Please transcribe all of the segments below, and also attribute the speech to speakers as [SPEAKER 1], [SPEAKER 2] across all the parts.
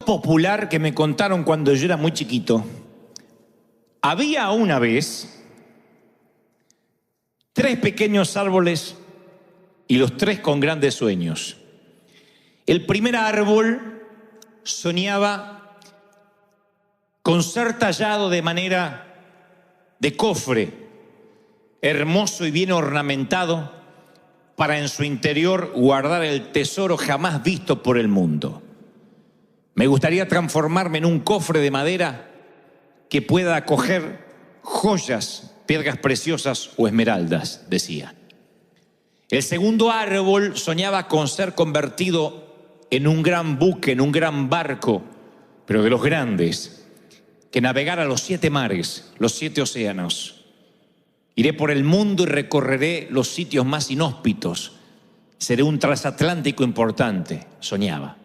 [SPEAKER 1] Popular que me contaron cuando yo era muy chiquito. Había una vez 3 pequeños árboles y los 3 con grandes sueños. El primer árbol soñaba con ser tallado de manera de cofre, hermoso y bien ornamentado, para en su interior guardar el tesoro jamás visto por el mundo. Me gustaría transformarme en un cofre de madera que pueda acoger joyas, piedras preciosas o esmeraldas, decía. El segundo árbol soñaba con ser convertido en un gran buque, en un gran barco, pero de los grandes, que navegara los 7 mares, los 7 océanos. Iré por el mundo y recorreré los sitios más inhóspitos. Seré un transatlántico importante, soñaba.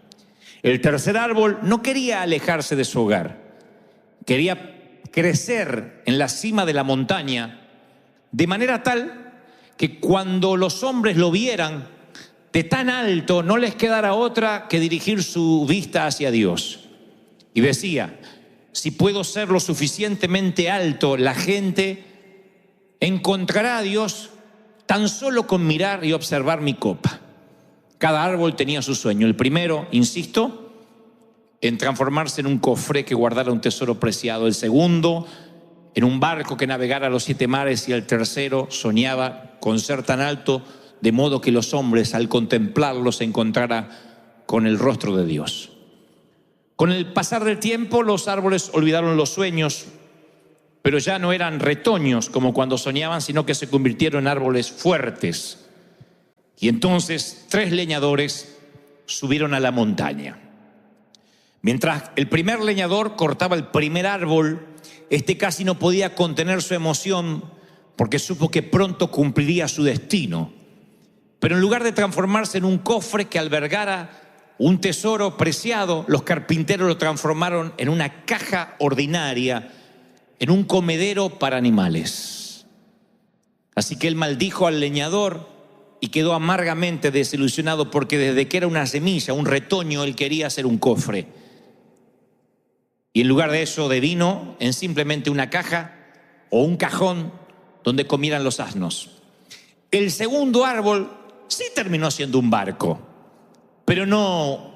[SPEAKER 1] El tercer árbol no quería alejarse de su hogar. Quería crecer en la cima de la montaña de manera tal que cuando los hombres lo vieran de tan alto no les quedara otra que dirigir su vista hacia Dios. Y decía: si puedo ser lo suficientemente alto, la gente encontrará a Dios tan solo con mirar y observar mi copa. Cada árbol tenía su sueño. El primero, insisto, en transformarse en un cofre que guardara un tesoro preciado. El segundo, en un barco que navegara los 7 mares. Y el tercero soñaba con ser tan alto de modo que los hombres al contemplarlo se encontrara con el rostro de Dios. Con el pasar del tiempo los árboles olvidaron los sueños, pero ya no eran retoños como cuando soñaban, sino que se convirtieron en árboles fuertes. Y entonces 3 leñadores subieron a la montaña. Mientras el primer leñador cortaba el primer árbol, este casi no podía contener su emoción porque supo que pronto cumpliría su destino. Pero en lugar de transformarse en un cofre que albergara un tesoro preciado, los carpinteros lo transformaron en una caja ordinaria, en un comedero para animales. Así que él maldijo al leñador y quedó amargamente desilusionado porque desde que era una semilla, un retoño, él quería hacer un cofre. Y en lugar de eso devino en simplemente una caja o un cajón donde comieran los asnos. El segundo árbol sí terminó siendo un barco, pero no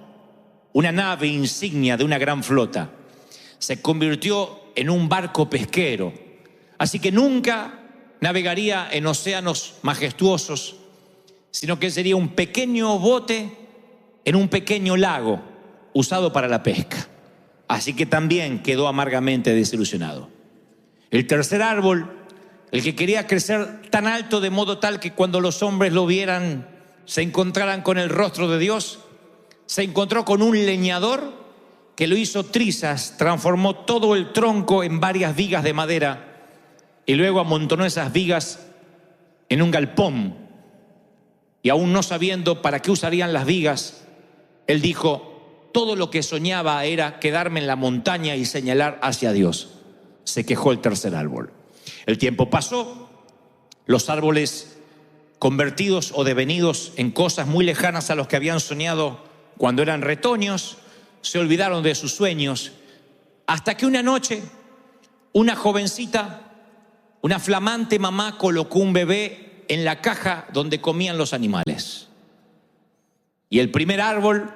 [SPEAKER 1] una nave insignia de una gran flota. Se convirtió en un barco pesquero. Así que nunca navegaría en océanos majestuosos, sino que sería un pequeño bote en un pequeño lago usado para la pesca. Así que también quedó amargamente desilusionado. El tercer árbol, el que quería crecer tan alto de modo tal que cuando los hombres lo vieran se encontraran con el rostro de Dios, se encontró con un leñador que lo hizo trizas, transformó todo el tronco en varias vigas de madera y luego amontonó esas vigas en un galpón. Y aún no sabiendo para qué usarían las vigas, él dijo: todo lo que soñaba era quedarme en la montaña y señalar hacia Dios. Se quejó el tercer árbol. El tiempo pasó, los árboles convertidos o devenidos en cosas muy lejanas a los que habían soñado cuando eran retoños, se olvidaron de sus sueños, hasta que una noche una jovencita, una flamante mamá, colocó un bebé en la caja donde comían los animales. Y el primer árbol,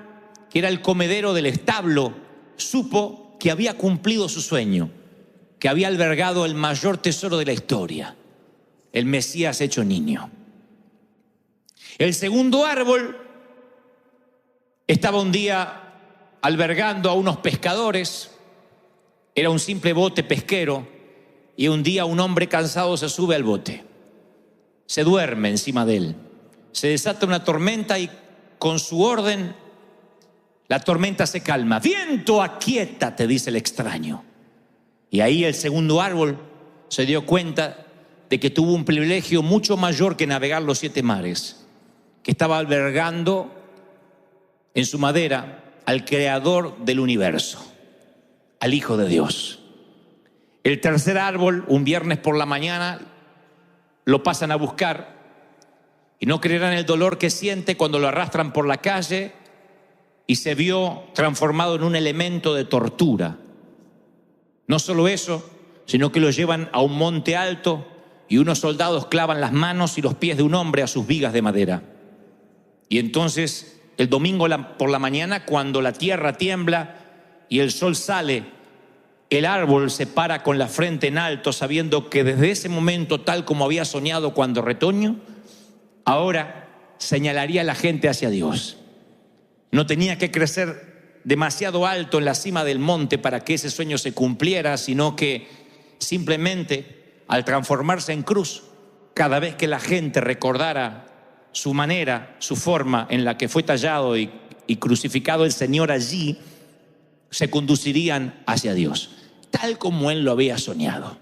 [SPEAKER 1] que era el comedero del establo, supo que había cumplido su sueño, que había albergado el mayor tesoro de la historia, el Mesías hecho niño. El segundo árbol estaba un día albergando a unos pescadores. Era un simple bote pesquero y un día un hombre cansado se sube al bote, se duerme encima de él, se desata una tormenta y con su orden la tormenta se calma. Viento, aquíétate, dice el extraño. Y ahí el segundo árbol se dio cuenta de que tuvo un privilegio mucho mayor que navegar los 7 mares, que estaba albergando en su madera al creador del universo, al Hijo de Dios. El tercer árbol, un viernes por la mañana, lo pasan a buscar y no creerán el dolor que siente cuando lo arrastran por la calle y se vio transformado en un elemento de tortura. No solo eso, sino que lo llevan a un monte alto y unos soldados clavan las manos y los pies de un hombre a sus vigas de madera. Y entonces, el domingo por la mañana, cuando la tierra tiembla y el sol sale, el árbol se para con la frente en alto, sabiendo que desde ese momento, tal como había soñado cuando retoño, ahora señalaría a la gente hacia Dios. No tenía que crecer demasiado alto en la cima del monte para que ese sueño se cumpliera, sino que simplemente al transformarse en cruz, cada vez que la gente recordara su manera, su forma en la que fue tallado y crucificado el Señor allí, se conducirían hacia Dios, tal como Él lo había soñado.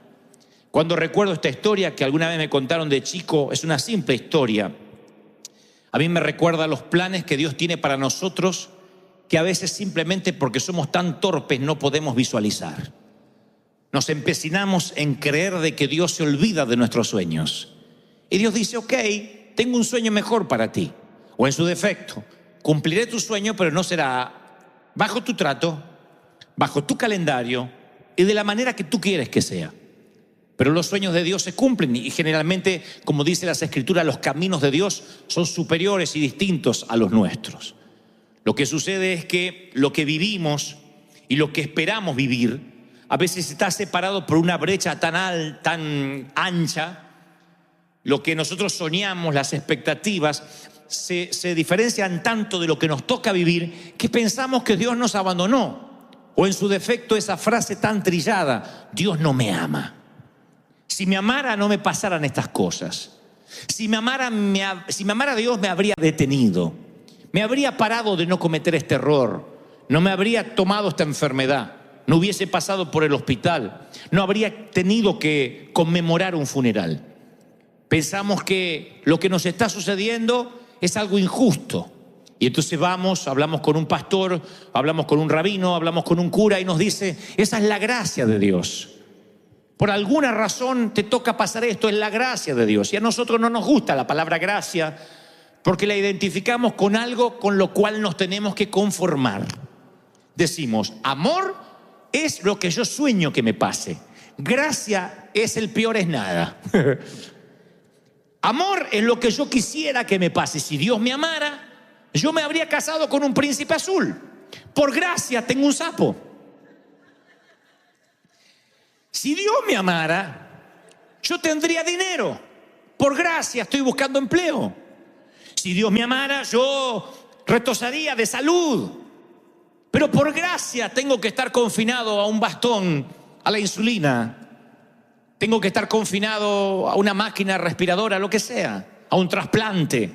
[SPEAKER 1] Cuando recuerdo esta historia que alguna vez me contaron de chico, es una simple historia. A mí me recuerda los planes que Dios tiene para nosotros, que a veces simplemente porque somos tan torpes no podemos visualizar. Nos empecinamos en creer de que Dios se olvida de nuestros sueños. Y Dios dice, ok, tengo un sueño mejor para ti. O en su defecto, cumpliré tu sueño, pero no será bajo tu trato, bajo tu calendario y de la manera que tú quieres que sea. Pero los sueños de Dios se cumplen y generalmente, como dice las Escrituras, los caminos de Dios son superiores y distintos a los nuestros. Lo que sucede es que lo que vivimos y lo que esperamos vivir a veces está separado por una brecha tan ancha. Lo que nosotros soñamos, las expectativas, se diferencian tanto de lo que nos toca vivir que pensamos que Dios nos abandonó. O en su defecto esa frase tan trillada, Dios no me ama. Si me amara no me pasaran estas cosas. Si me amara Dios me habría detenido. Me habría parado de no cometer este error. No me habría tomado esta enfermedad. No hubiese pasado por el hospital. No habría tenido que conmemorar un funeral. Pensamos que lo que nos está sucediendo es algo injusto. Y entonces hablamos con un pastor, hablamos con un rabino, hablamos con un cura y nos dice, esa es la gracia de Dios. Por alguna razón te toca pasar esto, es la gracia de Dios. Y a nosotros no nos gusta la palabra gracia porque la identificamos con algo con lo cual nos tenemos que conformar. Decimos, amor es lo que yo sueño que me pase. Gracia es el peor es nada. Amor es lo que yo quisiera que me pase. Si Dios me amara, yo me habría casado con un príncipe azul. Por gracia tengo un sapo. Si Dios me amara, yo tendría dinero. Por gracia estoy buscando empleo. Si Dios me amara, yo retosaría de salud. Pero por gracia tengo que estar confinado a un bastón, a la insulina. Tengo que estar confinado a una máquina respiradora, lo que sea, a un trasplante,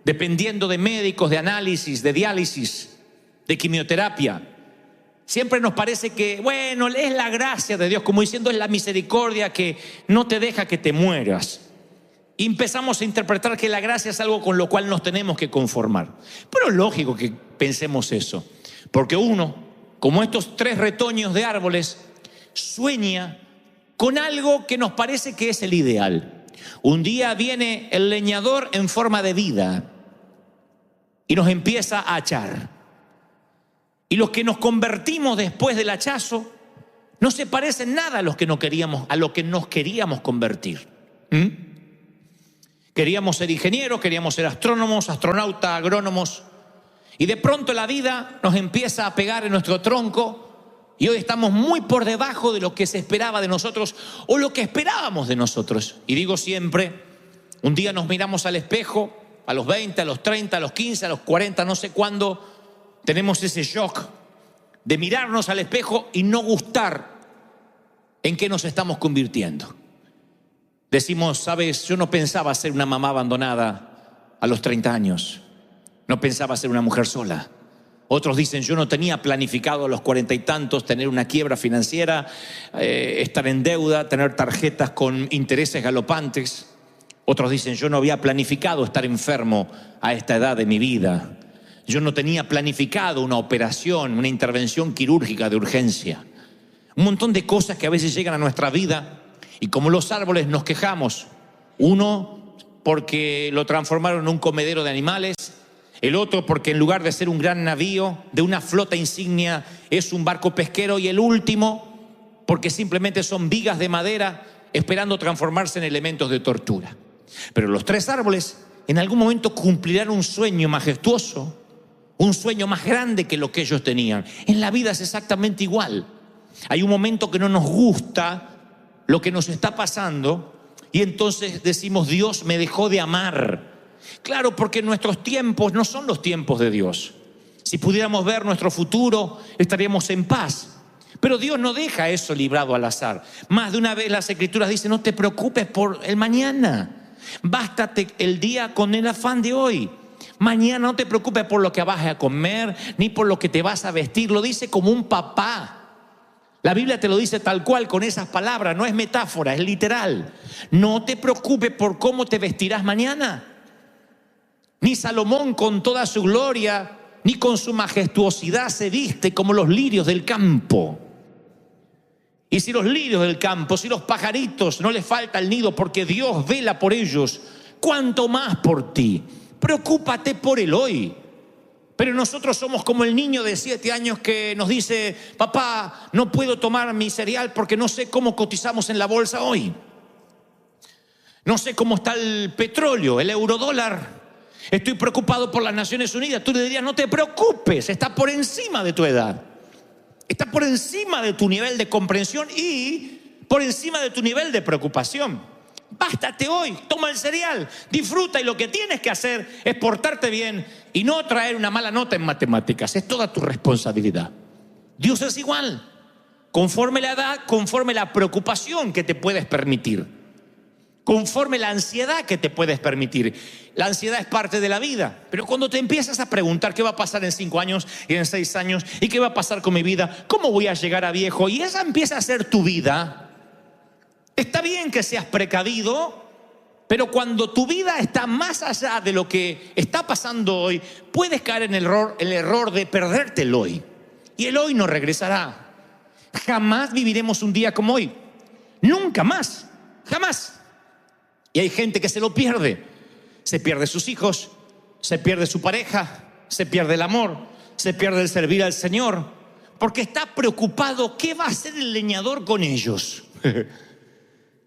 [SPEAKER 1] dependiendo de médicos, de análisis, de diálisis, de quimioterapia. Siempre nos parece que, bueno, es la gracia de Dios, como diciendo es la misericordia que no te deja que te mueras. Y empezamos a interpretar que la gracia es algo con lo cual nos tenemos que conformar. Pero es lógico que pensemos eso, porque uno, como estos 3 retoños de árboles, sueña con algo que nos parece que es el ideal. Un día viene el leñador en forma de vida y nos empieza a hachar. Y los que nos convertimos después del hachazo no se parecen nada a lo que nos queríamos convertir. Queríamos ser ingenieros, queríamos ser astrónomos, astronautas, agrónomos. Y de pronto la vida nos empieza a pegar en nuestro tronco y hoy estamos muy por debajo de lo que se esperaba de nosotros o lo que esperábamos de nosotros. Y digo siempre, un día nos miramos al espejo, a los 20, a los 30, a los 15, a los 40, no sé cuándo, tenemos ese shock de mirarnos al espejo y no gustar en qué nos estamos convirtiendo. Decimos, sabes, yo no pensaba ser una mamá abandonada a los 30 años. No pensaba ser una mujer sola. Otros dicen, yo no tenía planificado a los 40 y tantos tener una quiebra financiera, estar en deuda, tener tarjetas con intereses galopantes. Otros dicen, yo no había planificado estar enfermo a esta edad de mi vida. Yo no tenía planificado una operación, una intervención quirúrgica de urgencia. Un montón de cosas que a veces llegan a nuestra vida y como los árboles nos quejamos. Uno, porque lo transformaron en un comedero de animales. el otro porque en lugar de ser un gran navío de una flota insignia es un barco pesquero, y el último porque simplemente son vigas de madera esperando transformarse en elementos de tortura. Pero los tres árboles en algún momento cumplirán un sueño majestuoso, un sueño más grande que lo que ellos tenían. En la vida es exactamente igual. Hay un momento que no nos gusta lo que nos está pasando y entonces decimos: Dios me dejó de amar. Claro, porque nuestros tiempos no son los tiempos de Dios. Si pudiéramos ver nuestro futuro, estaríamos en paz. Pero Dios no deja eso librado al azar. Más de una vez las Escrituras dicen: no te preocupes por el mañana. Bástate el día con el afán de hoy. Mañana no te preocupes por lo que vas a comer, ni por lo que te vas a vestir. Lo dice como un papá. La Biblia te lo dice tal cual, con esas palabras. No es metáfora, es literal. No te preocupes por cómo te vestirás mañana. Ni Salomón con toda su gloria, ni con su majestuosidad se viste como los lirios del campo. Y si los lirios del campo, si los pajaritos no les falta el nido porque Dios vela por ellos, ¿cuánto más por ti? Preocúpate por el hoy. Pero nosotros somos como el niño de 7 años que nos dice: papá, no puedo tomar mi cereal porque no sé cómo cotizamos en la bolsa hoy. No sé cómo está el petróleo, el eurodólar. Estoy preocupado por las Naciones Unidas. Tú le dirías: no te preocupes, está por encima de tu edad. Está por encima de tu nivel de comprensión y por encima de tu nivel de preocupación. Bástate hoy, toma el cereal, disfruta, y lo que tienes que hacer es portarte bien y no traer una mala nota en matemáticas. Es toda tu responsabilidad. Dios es igual, conforme la edad, conforme la preocupación que te puedes permitir, conforme la ansiedad que te puedes permitir. La ansiedad es parte de la vida, pero cuando te empiezas a preguntar qué va a pasar en 5 años y en 6 años, y qué va a pasar con mi vida, cómo voy a llegar a viejo, y esa empieza a ser tu vida. Está bien que seas precavido, pero cuando tu vida está más allá de lo que está pasando hoy, puedes caer en el error de perderte el hoy. Y el hoy no regresará. Jamás viviremos un día como hoy. Nunca más. Jamás. Y hay gente que se lo pierde. Se pierde sus hijos, se pierde su pareja, se pierde el amor, se pierde el servir al Señor, porque está preocupado: ¿qué va a hacer el leñador con ellos?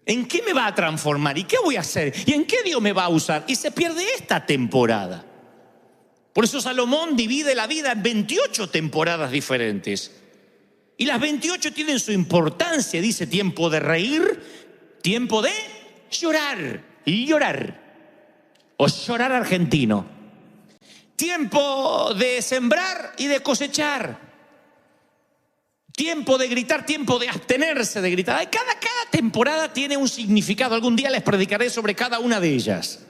[SPEAKER 1] ¿En qué me va a transformar? ¿Y qué voy a hacer? ¿Y en qué Dios me va a usar? Y se pierde esta temporada. Por eso Salomón divide la vida en 28 temporadas diferentes. Y las 28 tienen su importancia. Dice: tiempo de reír, tiempo de llorar. Y llorar. O llorar argentino. Tiempo de sembrar y de cosechar. Tiempo de gritar, tiempo de abstenerse de gritar. Cada temporada tiene un significado. Algún día les predicaré sobre cada una de ellas.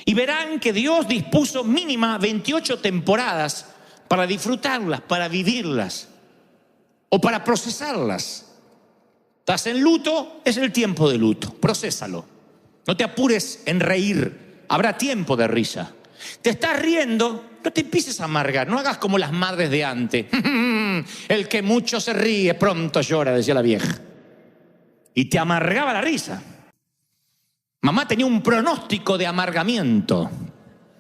[SPEAKER 1] Y verán que Dios dispuso mínima 28 temporadas para disfrutarlas, para vivirlas o para procesarlas. Estás en luto, es el tiempo de luto. Procésalo. No te apures en reír. Habrá tiempo de risa. Te estás riendo, no te empieces a amargar. No hagas como las madres de antes. El que mucho se ríe, pronto llora, decía la vieja. Y te amargaba la risa. Mamá tenía un pronóstico de amargamiento.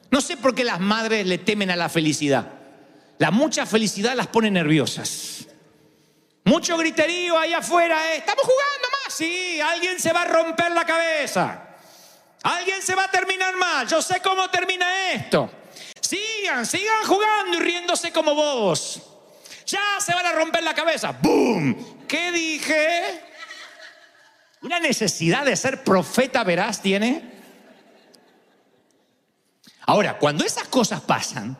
[SPEAKER 1] No sé por qué las madres le temen a la felicidad. La mucha felicidad las pone nerviosas. Mucho griterío allá afuera. Estamos jugando más. Sí, alguien se va a romper la cabeza. Alguien se va a terminar mal. Yo sé cómo termina esto. Sigan jugando y riéndose como bobos. Ya se van a romper la cabeza. ¡Bum! ¿Qué dije? ¿Una necesidad de ser profeta veraz tiene? Ahora, cuando esas cosas pasan,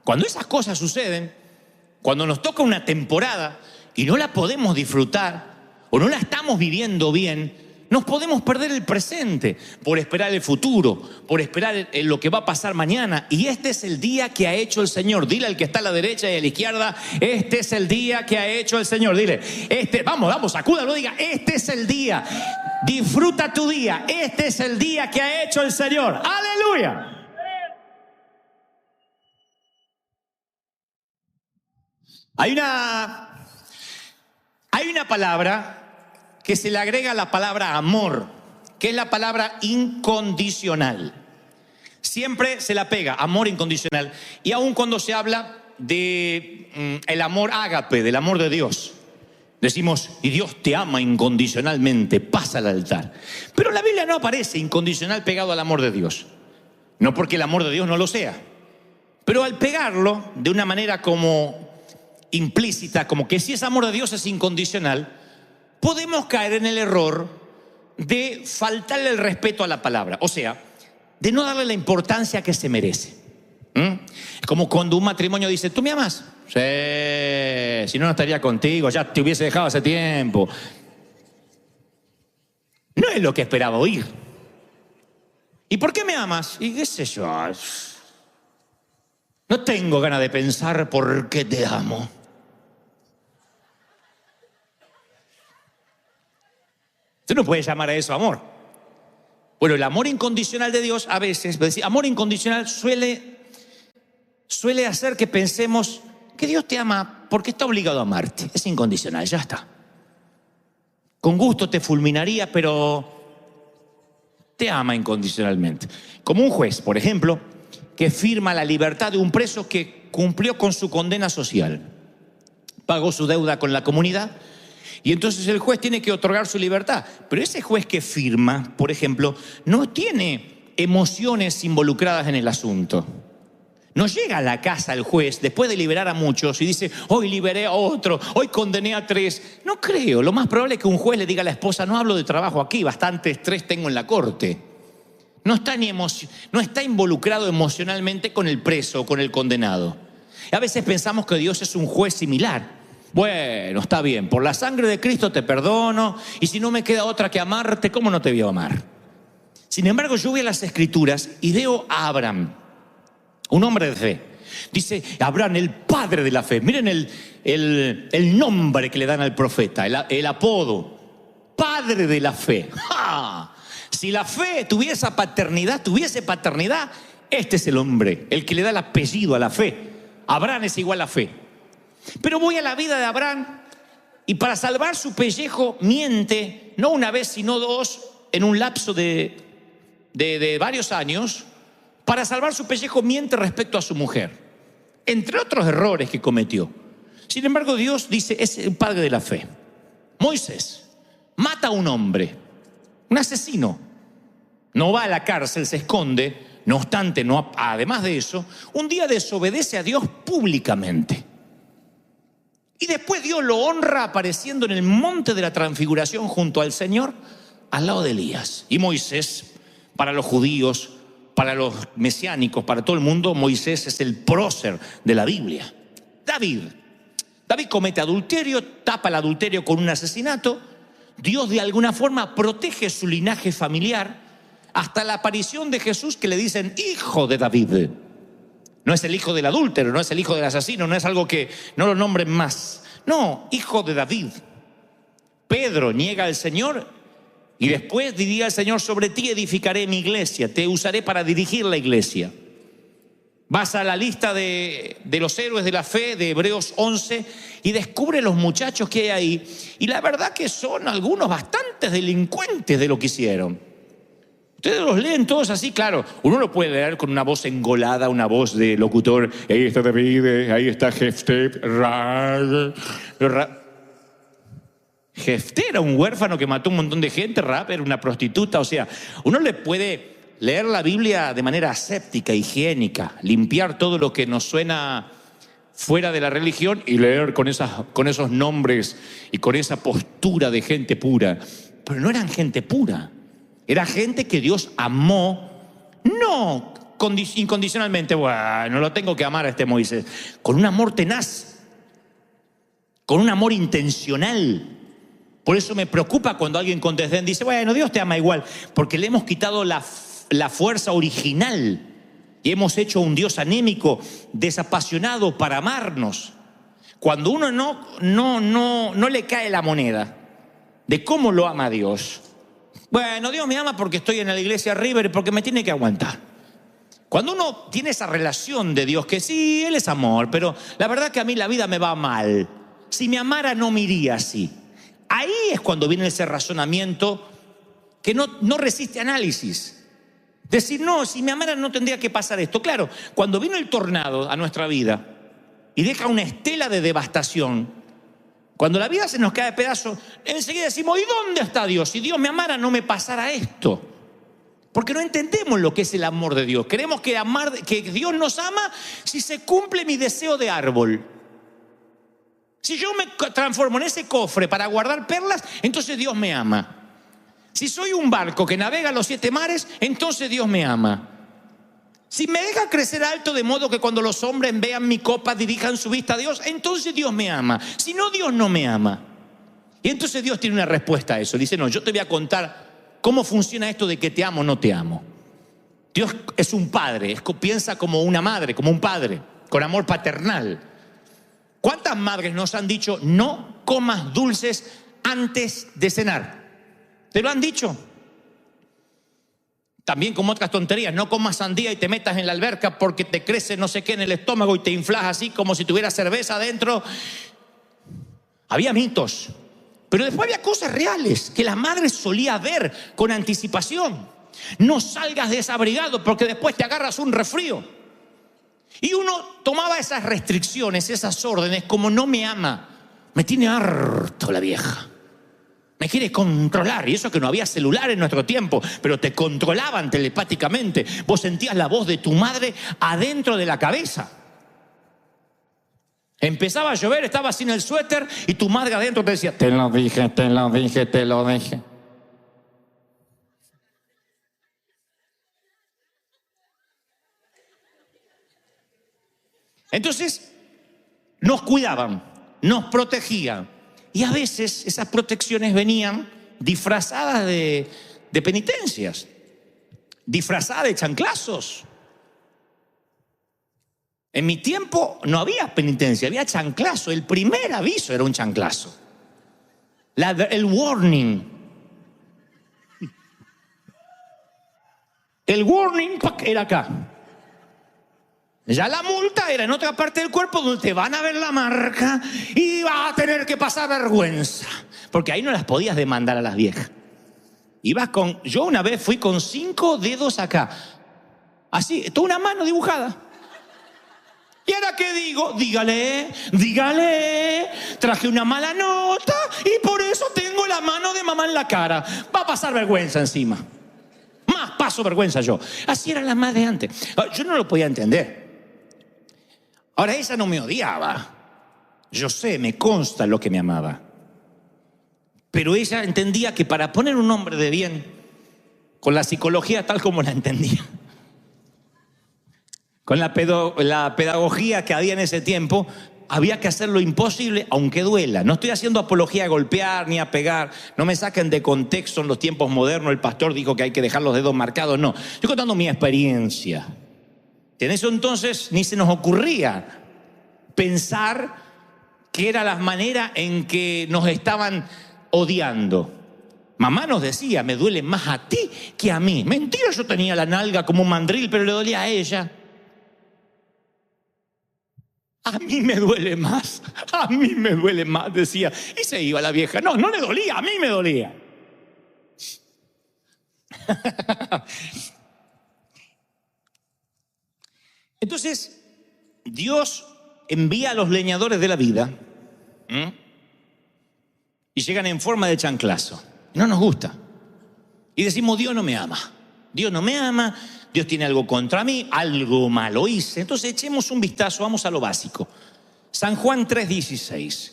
[SPEAKER 1] cuando esas cosas suceden, cuando nos toca una temporada y no la podemos disfrutar o no la estamos viviendo bien, nos podemos perder el presente por esperar el futuro, por esperar en lo que va a pasar mañana. Y este es el día que ha hecho el Señor. Dile al que está a la derecha y a la izquierda: este es el día que ha hecho el Señor. Dile, vamos, sacúdalo, diga: este es el día. Disfruta tu día. Este es el día que ha hecho el Señor. ¡Aleluya! Hay una palabra que se le agrega a la palabra amor, que es la palabra incondicional. Siempre se la pega, amor incondicional. Y aun cuando se habla de el amor ágape, del amor de Dios, decimos, y Dios te ama incondicionalmente, pasa al altar. Pero en la Biblia no aparece incondicional pegado al amor de Dios. No porque el amor de Dios no lo sea, pero al pegarlo de una manera como implícita, como que si ese amor de Dios es incondicional, podemos caer en el error de faltarle el respeto a la palabra. O sea, de no darle la importancia que se merece. Es como cuando un matrimonio dice, ¿tú me amas? Sí, si no, no estaría contigo, ya te hubiese dejado hace tiempo. No es lo que esperaba oír. ¿Y por qué me amas? Y qué sé yo, no tengo ganas de pensar por qué te amo. Usted no puede llamar a eso amor. Bueno, el amor incondicional de Dios a veces, amor incondicional suele hacer que pensemos que Dios te ama porque está obligado a amarte. Es incondicional, ya está. Con gusto te fulminaría, pero te ama incondicionalmente. Como un juez, por ejemplo, que firma la libertad de un preso que cumplió con su condena social. Pagó su deuda con la comunidad y entonces el juez tiene que otorgar su libertad. Pero ese juez que firma, por ejemplo, no tiene emociones involucradas en el asunto. No llega a la casa el juez después de liberar a muchos y dice, hoy liberé a otro, hoy condené a 3. No creo. Lo más probable es que un juez le diga a la esposa, no hablo de trabajo aquí, bastante estrés tengo en la corte. No está involucrado emocionalmente con el preso o con el condenado. A veces pensamos que Dios es un juez similar. Bueno, está bien, por la sangre de Cristo te perdono, y si no me queda otra que amarte, ¿cómo no te voy a amar? Sin embargo, yo voy a las Escrituras y veo a Abraham, un hombre de fe. Dice Abraham, el padre de la fe. Miren el nombre que le dan al profeta, el apodo, padre de la fe. ¡Ja! Si la fe tuviese paternidad, este es el hombre, el que le da el apellido a la fe. Abraham es igual a fe. Pero voy a la vida de Abraham y para salvar su pellejo miente, no una vez sino 2, en un lapso de varios años. Para salvar su pellejo miente respecto a su mujer, entre otros errores que cometió. Sin embargo, Dios dice, es el padre de la fe. Moisés mata a un hombre, un asesino. No va a la cárcel, se esconde. No obstante, además de eso, un día desobedece a Dios públicamente. Y después Dios lo honra apareciendo en el monte de la transfiguración junto al Señor, al lado de Elías. Y Moisés, para los judíos, para los mesiánicos, para todo el mundo, Moisés es el prócer de la Biblia. David comete adulterio, tapa el adulterio con un asesinato. Dios de alguna forma protege su linaje familiar hasta la aparición de Jesús, que le dicen hijo de David. No es el hijo del adúltero, no es el hijo del asesino, no es algo que no lo nombren más. No, hijo de David. Pedro niega al Señor y después diría el Señor, sobre ti edificaré mi iglesia, te usaré para dirigir la iglesia. Vas a la lista de los héroes de la fe de Hebreos 11 y descubre los muchachos que hay ahí. Y la verdad que son algunos bastantes delincuentes de lo que hicieron. Ustedes los leen todos así, claro. Uno lo puede leer con una voz engolada, una voz de locutor. Ahí está David, ahí está Jefté. Jefté era un huérfano que mató un montón de gente. Rahab era una prostituta. O sea, uno le puede leer la Biblia de manera aséptica, higiénica, limpiar todo lo que nos suena fuera de la religión y leer con esos nombres y con esa postura de gente pura. Pero no eran gente pura. Era gente que Dios amó, no incondicionalmente, bueno, lo tengo que amar a este Moisés, con un amor tenaz, con un amor intencional. Por eso me preocupa cuando alguien con desdén dice, bueno, Dios te ama igual, porque le hemos quitado la fuerza original y hemos hecho un Dios anémico, desapasionado para amarnos. Cuando uno no le cae la moneda de cómo lo ama Dios. Bueno, Dios me ama porque estoy en la iglesia River y porque me tiene que aguantar. Cuando uno tiene esa relación de Dios, que sí, Él es amor, pero la verdad que a mí la vida me va mal. Si me amara no me iría así. Ahí es cuando viene ese razonamiento que no resiste análisis. Decir, no, si me amara no tendría que pasar esto. Claro, cuando vino el tornado a nuestra vida y deja una estela de devastación, cuando la vida se nos cae de pedazos, enseguida decimos, ¿y dónde está Dios? Si Dios me amara no me pasara esto. Porque no entendemos lo que es el amor de Dios. Queremos que Dios nos ama si se cumple mi deseo de árbol. Si yo me transformo en ese cofre para guardar perlas, entonces Dios me ama. Si soy un barco que navega los 7 mares, entonces Dios me ama. Si me deja crecer alto de modo que cuando los hombres vean mi copa dirijan su vista a Dios, entonces Dios me ama. Si no, Dios no me ama. Y entonces Dios tiene una respuesta a eso. Dice, no, yo te voy a contar cómo funciona esto de que te amo o no te amo. Dios es un padre, piensa como una madre, como un padre, con amor paternal. ¿Cuántas madres nos han dicho, no comas dulces antes de cenar? ¿Te lo han dicho? También como otras tonterías, no comas sandía y te metas en la alberca porque te crece no sé qué en el estómago y te inflas así como si tuviera cerveza adentro. Había mitos, pero después había cosas reales que la madre solía ver con anticipación. No salgas desabrigado porque después te agarras un resfrío. Y uno tomaba esas restricciones, esas órdenes como no me ama. Me tiene harto la vieja. Me quiere controlar, y eso que no había celular en nuestro tiempo, pero te controlaban telepáticamente. Vos sentías la voz de tu madre adentro de la cabeza. Empezaba a llover, estabas sin el suéter y tu madre adentro te decía, te lo dije, te lo dije, te lo dije. Entonces, nos cuidaban, nos protegían. Y a veces esas protecciones venían disfrazadas de penitencias, disfrazadas de chanclazos. En mi tiempo no había penitencia, había chanclazo. El primer aviso era un chanclazo. El warning. El warning era acá. Ya la multa era en otra parte del cuerpo donde te van a ver la marca y vas a tener que pasar vergüenza. Porque ahí no las podías demandar a las viejas. Yo una vez fui con 5 dedos acá. Así, toda una mano dibujada. ¿Y ahora qué digo? Dígale, traje una mala nota y por eso tengo la mano de mamá en la cara. Va a pasar vergüenza encima. Más paso vergüenza yo. Así eran las madres de antes. Yo no lo podía entender. Ahora, ella no me odiaba. Yo sé, me consta lo que me amaba. Pero ella entendía que para poner un hombre de bien, con la psicología tal como la entendía, con la pedagogía que había en ese tiempo, había que hacer lo imposible, aunque duela. No estoy haciendo apología a golpear ni a pegar. No me saquen de contexto en los tiempos modernos. El pastor dijo que hay que dejar los dedos marcados. No, estoy contando mi experiencia. En eso entonces ni se nos ocurría pensar que era la manera en que nos estaban odiando. Mamá nos decía, me duele más a ti que a mí. Mentira, yo tenía la nalga como un mandril, pero le dolía a ella. A mí me duele más, decía. Y se iba la vieja. No le dolía, a mí me dolía. Entonces, Dios envía a los leñadores de la vida y llegan en forma de chanclazo. No nos gusta. Y decimos, Dios no me ama. Dios no me ama, Dios tiene algo contra mí, algo malo hice. Entonces echemos un vistazo, vamos a lo básico. San Juan 3:16,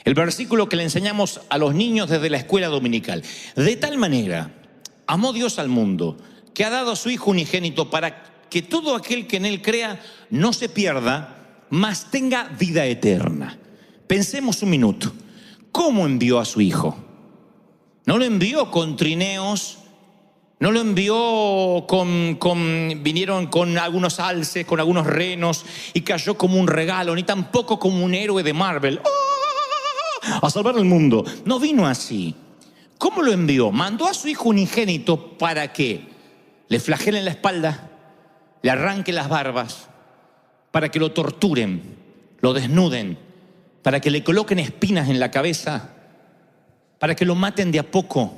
[SPEAKER 1] el versículo que le enseñamos a los niños desde la escuela dominical. De tal manera amó Dios al mundo, que ha dado a su Hijo unigénito para que todo aquel que en Él crea no se pierda, mas tenga vida eterna. Pensemos un minuto. ¿Cómo envió a su Hijo? No lo envió con trineos, no lo envió vinieron con algunos alces, con algunos renos y cayó como un regalo, ni tampoco como un héroe de Marvel. ¡Oh! A salvar el mundo. No vino así. ¿Cómo lo envió? Mandó a su Hijo unigénito para que le flagelen la espalda, le arranquen las barbas, para que lo torturen, lo desnuden, para que le coloquen espinas en la cabeza, para que lo maten de a poco,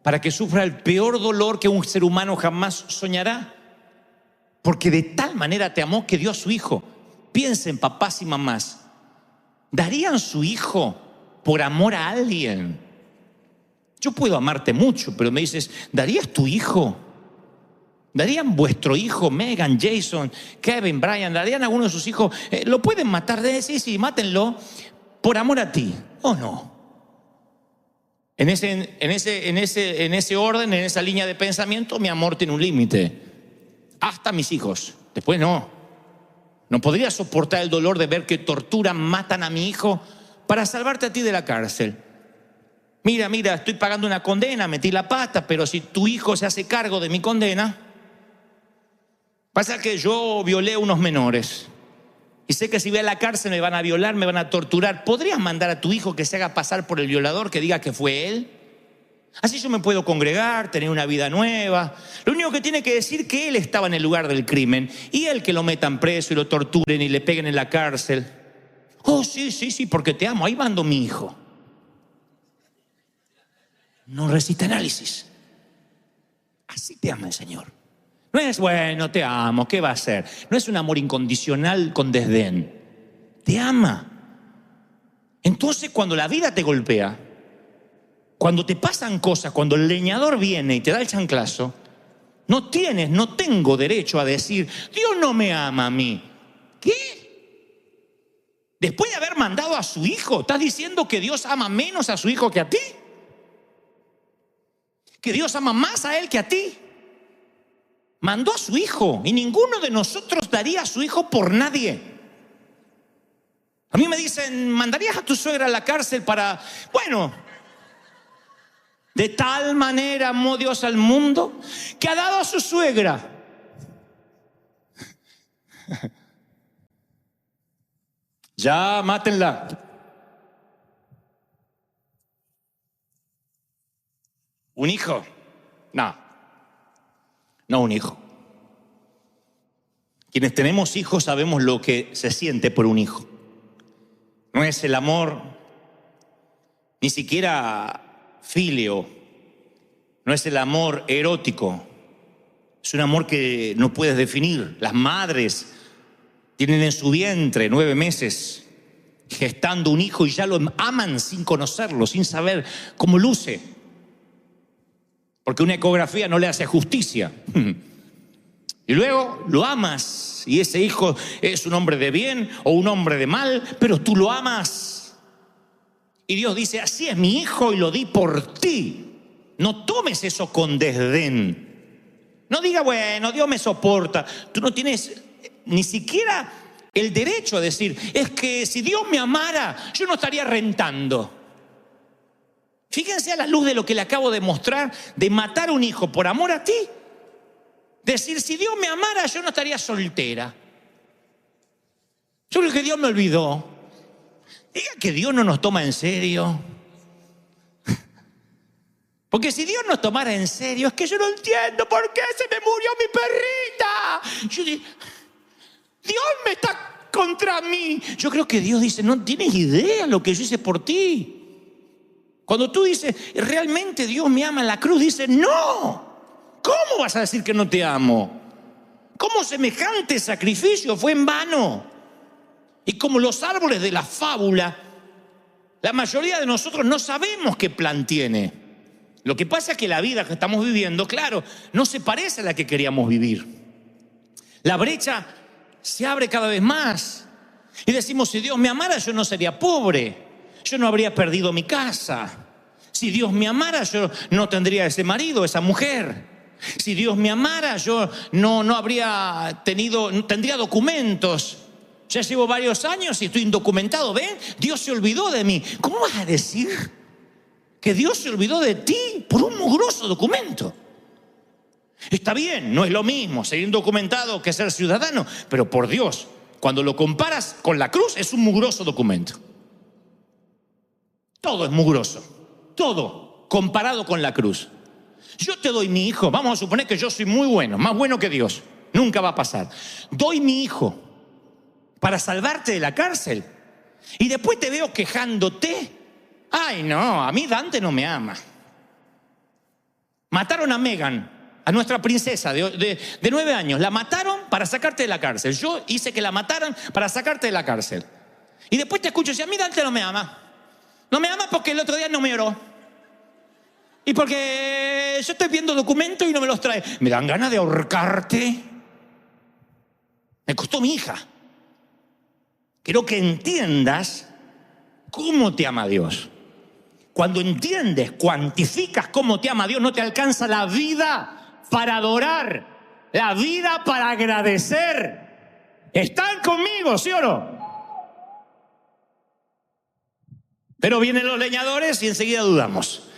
[SPEAKER 1] para que sufra el peor dolor que un ser humano jamás soñará. Porque de tal manera te amó que dio a su hijo. Piensen, papás y mamás, ¿darían su hijo por amor a alguien? Yo puedo amarte mucho, pero me dices, ¿darías tu hijo? ¿Darían vuestro hijo, Megan, Jason, Kevin, Brian? ¿Darían alguno de sus hijos? ¿Lo pueden matar? Sí, mátenlo por amor a ti, ¿o no? En ese orden, en esa línea de pensamiento, mi amor tiene un límite. Hasta mis hijos. Después no. No podría soportar el dolor de ver que torturan, matan a mi hijo para salvarte a ti de la cárcel. Mira, estoy pagando una condena, metí la pata, pero si tu hijo se hace cargo de mi condena, pasa que yo violé a unos menores. Y sé que si voy a la cárcel me van a violar, me van a torturar. ¿Podrías mandar a tu hijo que se haga pasar por el violador, que diga que fue él? Así yo me puedo congregar, tener una vida nueva. Lo único que tiene que decir que él estaba en el lugar del crimen y él que lo metan preso y lo torturen y le peguen en la cárcel. Oh, sí, porque te amo, ahí mando mi hijo. No recita análisis. Así te ama el Señor. No es, bueno, te amo, ¿qué va a hacer? No es un amor incondicional con desdén. Te ama. Entonces, cuando la vida te golpea, cuando te pasan cosas, cuando el leñador viene y te da el chanclazo, no tengo derecho a decir, Dios no me ama a mí. ¿Qué? Después de haber mandado a su hijo, ¿estás diciendo que Dios ama menos a su hijo que a ti? ¿Que Dios ama más a él que a ti? Mandó a su hijo y ninguno de nosotros daría a su hijo por nadie. A mí me dicen, ¿mandarías a tu suegra a la cárcel para...? Bueno, de tal manera amó Dios al mundo que ha dado a su suegra. Ya, mátenla. ¿Un hijo? No un hijo. Quienes tenemos hijos sabemos lo que se siente por un hijo. No es el amor, ni siquiera filio, no es el amor erótico, es un amor que no puedes definir. Las madres tienen en su vientre 9 meses gestando un hijo y ya lo aman sin conocerlo, sin saber cómo luce. Porque una ecografía no le hace justicia. Y luego lo amas y ese hijo es un hombre de bien o un hombre de mal, pero tú lo amas. Y Dios dice, así es mi hijo y lo di por ti. No tomes eso con desdén. No diga, bueno, Dios me soporta. Tú no tienes ni siquiera el derecho a decir, es que si Dios me amara, yo no estaría rentando. Fíjense a la luz de lo que le acabo de mostrar, de matar a un hijo por amor a ti. Decir, si Dios me amara, yo no estaría soltera. Yo creo que Dios me olvidó. Diga que Dios no nos toma en serio. Porque si Dios nos tomara en serio, es que yo no entiendo por qué se me murió mi perrita. Yo digo, Dios me está contra mí. Yo creo que Dios dice, no tienes idea lo que yo hice por ti. Cuando tú dices, realmente Dios me ama en la cruz, dice, no. ¿Cómo vas a decir que no te amo? ¿Cómo semejante sacrificio fue en vano? Y como los árboles de la fábula, la mayoría de nosotros no sabemos qué plan tiene. Lo que pasa es que la vida que estamos viviendo, claro, no se parece a la que queríamos vivir. La brecha se abre cada vez más. Y decimos, si Dios me amara, yo no sería pobre. Yo no habría perdido mi casa. Si Dios me amara, yo no tendría ese marido, esa mujer. Si Dios me amara, yo no tendría documentos. Ya llevo varios años y estoy indocumentado. ¿Ven? Dios se olvidó de mí. ¿Cómo vas a decir que Dios se olvidó de ti por un mugroso documento? Está bien, no es lo mismo ser indocumentado que ser ciudadano, pero por Dios, cuando lo comparas con la cruz, es un mugroso documento. Todo es mugroso, todo comparado con la cruz. Yo te doy mi hijo, vamos a suponer que yo soy muy bueno, más bueno que Dios, nunca va a pasar. Doy mi hijo para salvarte de la cárcel y después te veo quejándote. Ay no, a mí Dante no me ama. Mataron a Megan, a nuestra princesa de 9 años. La mataron para sacarte de la cárcel. Yo hice que la mataran para sacarte de la cárcel. Y después te escucho decir, a mí Dante no me ama. No me ama porque el otro día no me oró. Y porque yo estoy viendo documentos y no me los trae. Me dan ganas de ahorcarte. Me costó mi hija. Quiero que entiendas cómo te ama Dios. Cuando entiendes, cuantificas cómo te ama Dios, no te alcanza la vida para adorar, la vida para agradecer. ¿Están conmigo, sí o no? Pero vienen los leñadores y enseguida dudamos.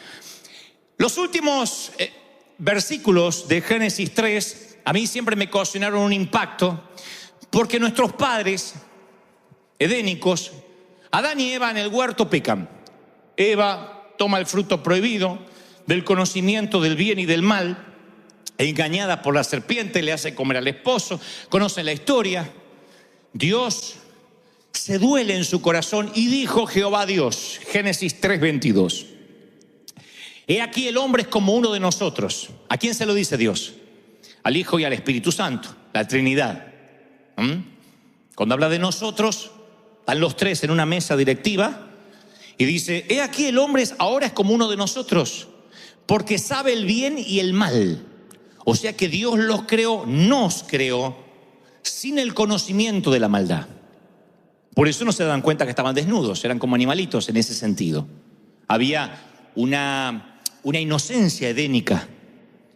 [SPEAKER 1] Los últimos versículos de Génesis 3 a mí siempre me ocasionaron un impacto, porque nuestros padres edénicos, Adán y Eva en el huerto pecan. Eva toma el fruto prohibido del conocimiento del bien y del mal, engañada por la serpiente, le hace comer al esposo. Conocen la historia. Dios se duele en su corazón y dijo Jehová Dios, Génesis 3:22. He aquí el hombre es como uno de nosotros. ¿A quién se lo dice Dios? Al Hijo y al Espíritu Santo, la Trinidad. Cuando habla de nosotros, están los tres en una mesa directiva y dice, he aquí el hombre ahora es como uno de nosotros, porque sabe el bien y el mal. O sea que Dios los creó, nos creó, sin el conocimiento de la maldad. Por eso no se dan cuenta que estaban desnudos, eran como animalitos en ese sentido. Había una inocencia edénica.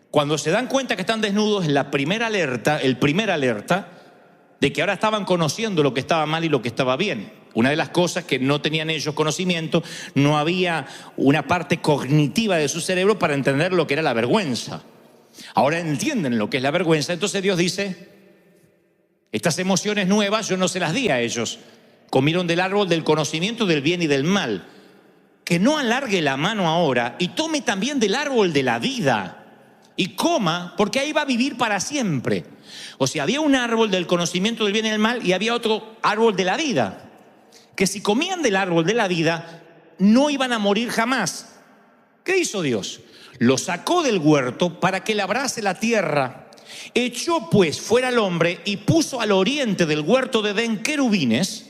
[SPEAKER 1] Cuando se dan cuenta que están desnudos, el primer alerta de que ahora estaban conociendo lo que estaba mal y lo que estaba bien. Una de las cosas que no tenían ellos conocimiento, no había una parte cognitiva de su cerebro para entender lo que era la vergüenza. Ahora entienden lo que es la vergüenza. Entonces Dios dice, estas emociones nuevas yo no se las di a ellos. Comieron del árbol del conocimiento del bien y del mal. Que no alargue la mano ahora y tome también del árbol de la vida y coma, porque ahí va a vivir para siempre. O sea, había un árbol del conocimiento del bien y del mal y había otro árbol de la vida, que si comían del árbol de la vida no iban a morir jamás. ¿Qué hizo Dios? Lo sacó del huerto para que labrase la tierra. Echó pues fuera al hombre y puso al oriente del huerto de Edén querubines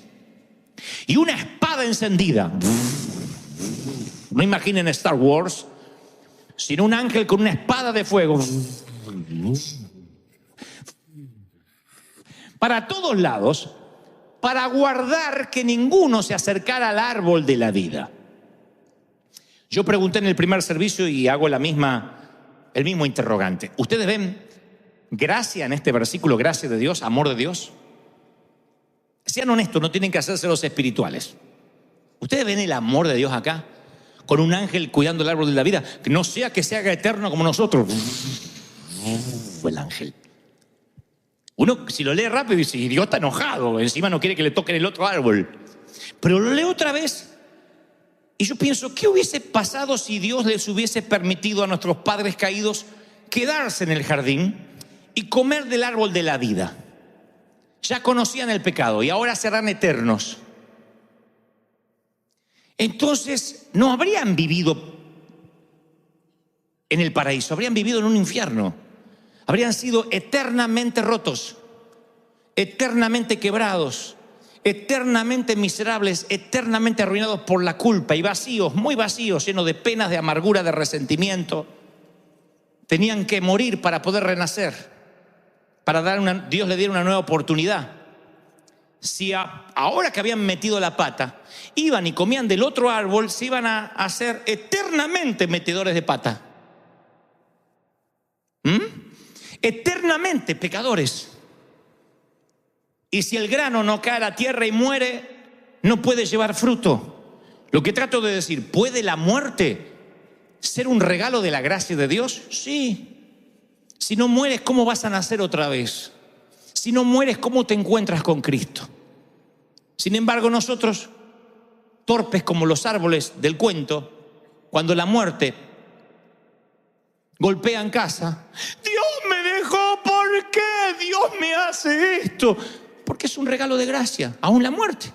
[SPEAKER 1] y una espada encendida. No imaginen Star Wars, sino un ángel con una espada de fuego. Para todos lados, para guardar que ninguno se acercara al árbol de la vida. Yo pregunté en el primer servicio y hago el mismo interrogante. ¿Ustedes ven gracia en este versículo, gracia de Dios, amor de Dios? Sean honestos, no tienen que hacerse los espirituales. ¿Ustedes ven el amor de Dios acá? Con un ángel cuidando el árbol de la vida, que no sea que se haga eterno como nosotros. El ángel. Uno, si lo lee rápido, dice, Dios está enojado, encima no quiere que le toquen el otro árbol. Pero lo leo otra vez y yo pienso, ¿qué hubiese pasado si Dios les hubiese permitido a nuestros padres caídos quedarse en el jardín y comer del árbol de la vida? Ya conocían el pecado y ahora serán eternos. Entonces no habrían vivido en el paraíso, habrían vivido en un infierno. Habrían sido eternamente rotos, eternamente quebrados, eternamente miserables, eternamente arruinados por la culpa y vacíos, muy vacíos, llenos de penas, de amargura, de resentimiento. Tenían que morir para poder renacer, para Dios le diera una nueva oportunidad. Si ahora que habían metido la pata, iban y comían del otro árbol, se iban a hacer eternamente metedores de pata. Eternamente pecadores. Y si el grano no cae a la tierra y muere, no puede llevar fruto. Lo que trato de decir, ¿puede la muerte ser un regalo de la gracia de Dios? Sí. Si no mueres, ¿cómo vas a nacer otra vez? Si no mueres, ¿cómo te encuentras con Cristo? Sin embargo, nosotros, torpes como los árboles del cuento, cuando la muerte golpea en casa, Dios me dejó, ¿por qué Dios me hace esto? Porque es un regalo de gracia, aún la muerte.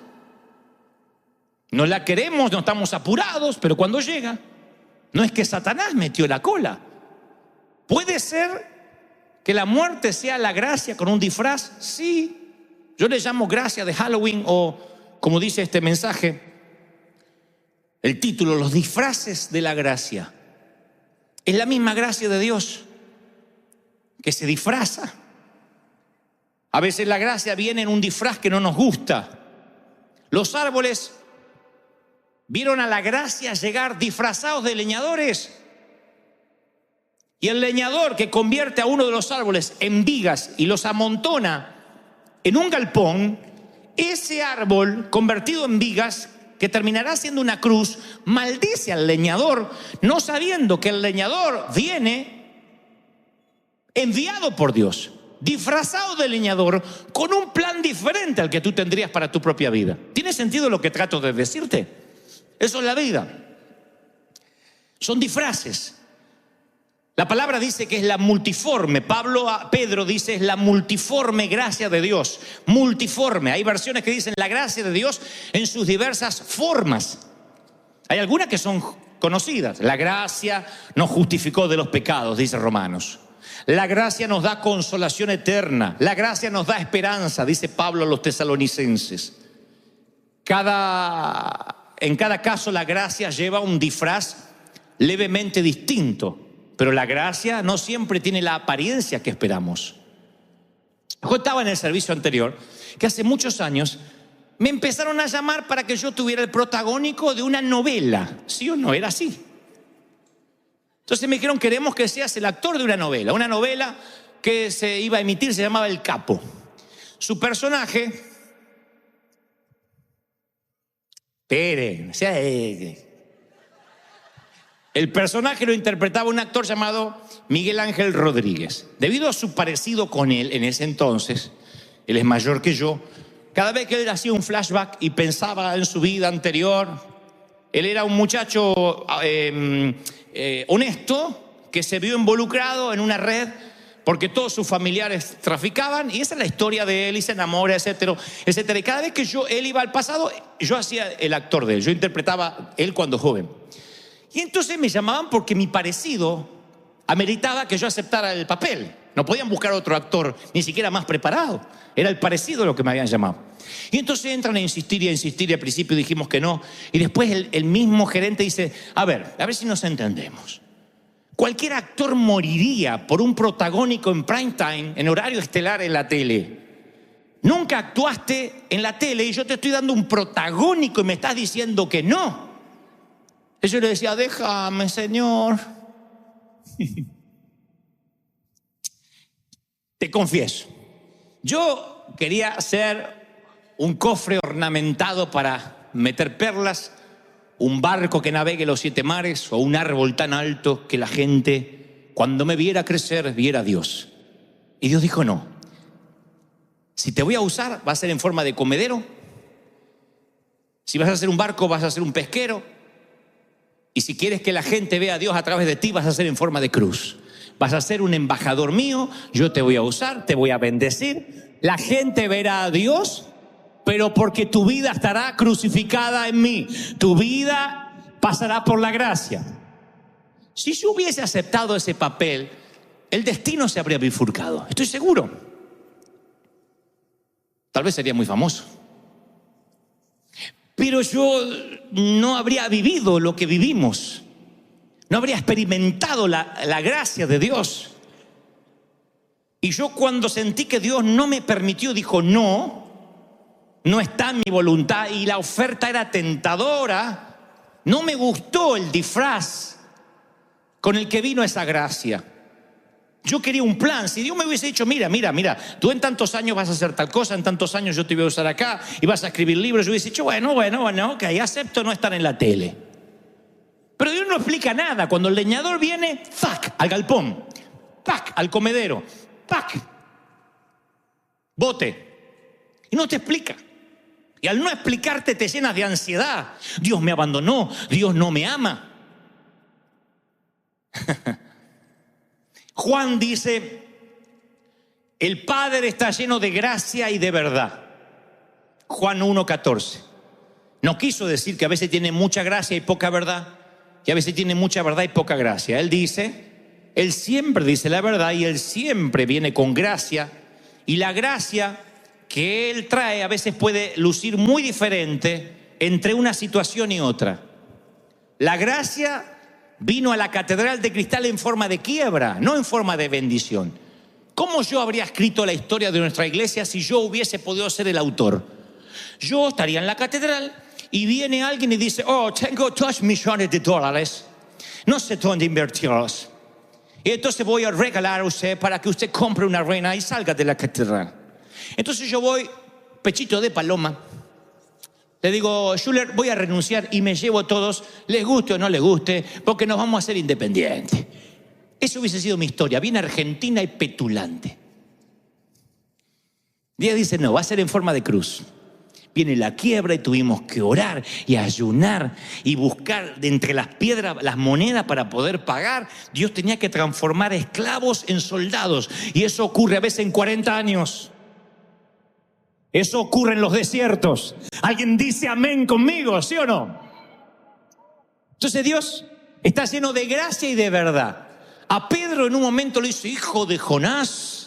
[SPEAKER 1] No la queremos, no estamos apurados, pero cuando llega, no es que Satanás metió la cola. ¿Puede ser que la muerte sea la gracia con un disfraz? Sí. Yo le llamo gracia de Halloween, o como dice este mensaje, el título, los disfraces de la gracia. Es la misma gracia de Dios que se disfraza. A veces la gracia viene en un disfraz que no nos gusta. Los árboles vieron a la gracia llegar disfrazados de leñadores. Y el leñador que convierte a uno de los árboles en vigas y los amontona en un galpón, ese árbol convertido en vigas, que terminará siendo una cruz, maldice al leñador, no sabiendo que el leñador viene enviado por Dios, disfrazado de leñador, con un plan diferente al que tú tendrías para tu propia vida. ¿Tiene sentido lo que trato de decirte? Eso es la vida. Son disfraces. La palabra dice que es la multiforme. Pedro dice es la multiforme gracia de Dios. Multiforme. Hay versiones que dicen la gracia de Dios en sus diversas formas. Hay algunas que son conocidas. La gracia nos justificó de los pecados, dice Romanos. La gracia nos da consolación eterna. La gracia nos da esperanza, dice Pablo a los tesalonicenses. En cada caso la gracia lleva un disfraz levemente distinto. Pero la gracia no siempre tiene la apariencia que esperamos. Yo estaba en el servicio anterior que hace muchos años me empezaron a llamar para que yo tuviera el protagónico de una novela. ¿Sí o no? Era así. Entonces me dijeron, queremos que seas el actor de una novela. Una novela que se iba a emitir, se llamaba El Capo. Su personaje... El personaje lo interpretaba un actor llamado Miguel Ángel Rodríguez. Debido a su parecido con él en ese entonces, él es mayor que yo, cada vez que él hacía un flashback y pensaba en su vida anterior, él era un muchacho honesto que se vio involucrado en una red porque todos sus familiares traficaban, y esa es la historia de él, y se enamora, etcétera, etcétera. Y cada vez que él iba al pasado, yo hacía el actor de él, yo interpretaba él cuando joven. Y entonces me llamaban porque mi parecido ameritaba que yo aceptara el papel. No podían buscar otro actor, ni siquiera más preparado. Era el parecido lo que me habían llamado. Y entonces entran a insistir y a insistir, y al principio dijimos que no. Y después el mismo gerente dice, a ver si nos entendemos. Cualquier actor moriría por un protagónico en prime time, en horario estelar en la tele. Nunca actuaste en la tele y yo te estoy dando un protagónico y me estás diciendo que no. Yo le decía, déjame, Señor. Te confieso, yo quería hacer un cofre ornamentado para meter perlas, un barco que navegue los 7 mares, o un árbol tan alto que la gente, cuando me viera crecer, viera a Dios. Y Dios dijo, no. Si te voy a usar, va a ser en forma de comedero. Si vas a hacer un barco, vas a ser un pesquero. Y si quieres que la gente vea a Dios a través de ti, vas a ser en forma de cruz. Vas a ser un embajador mío, yo te voy a usar, te voy a bendecir. La gente verá a Dios, pero porque tu vida estará crucificada en mí. Tu vida pasará por la gracia. Si yo hubiese aceptado ese papel, el destino se habría bifurcado. Estoy seguro. Tal vez sería muy famoso. Pero yo no habría vivido lo que vivimos. No habría experimentado la gracia de Dios. Y yo, cuando sentí que Dios no me permitió, dijo, no está en mi voluntad, y la oferta era tentadora, no me gustó el disfraz con el que vino esa gracia. Yo quería un plan. Si Dios me hubiese dicho, mira, tú en tantos años vas a hacer tal cosa, en tantos años yo te voy a usar acá y vas a escribir libros, yo hubiese dicho, bueno, ok, acepto no estar en la tele. Pero Dios no explica nada. Cuando el leñador viene, ¡pac!, al galpón, ¡pac!, al comedero, ¡pac!, bote. Y no te explica. Y al no explicarte te llenas de ansiedad. Dios me abandonó, Dios no me ama. Juan dice, el Padre está lleno de gracia y de verdad. Juan 1:14. No quiso decir que a veces tiene mucha gracia y poca verdad, que a veces tiene mucha verdad y poca gracia. Él dice, Él siempre dice la verdad y Él siempre viene con gracia. Y la gracia que Él trae a veces puede lucir muy diferente entre una situación y otra. La gracia vino a la catedral de cristal en forma de quiebra, no en forma de bendición. ¿Cómo yo habría escrito la historia de nuestra iglesia si yo hubiese podido ser el autor? Yo estaría en la catedral y viene alguien y dice: oh, tengo 2 millones de dólares, no sé dónde invertirlos. Y entonces voy a regalar a usted para que usted compre una reina y salga de la catedral. Entonces yo voy, pechito de paloma, le digo: Schuller, voy a renunciar y me llevo a todos, les guste o no les guste, porque nos vamos a hacer independientes. Eso hubiese sido mi historia, bien argentina y petulante. Dios dice: no, va a ser en forma de cruz. Viene la quiebra y tuvimos que orar y ayunar y buscar de entre las piedras las monedas para poder pagar. Dios tenía que transformar esclavos en soldados, y eso ocurre a veces en 40 años. Eso ocurre en los desiertos. ¿Alguien dice amén conmigo, sí o no? Entonces Dios está lleno de gracia y de verdad. A Pedro en un momento le dice: hijo de Jonás.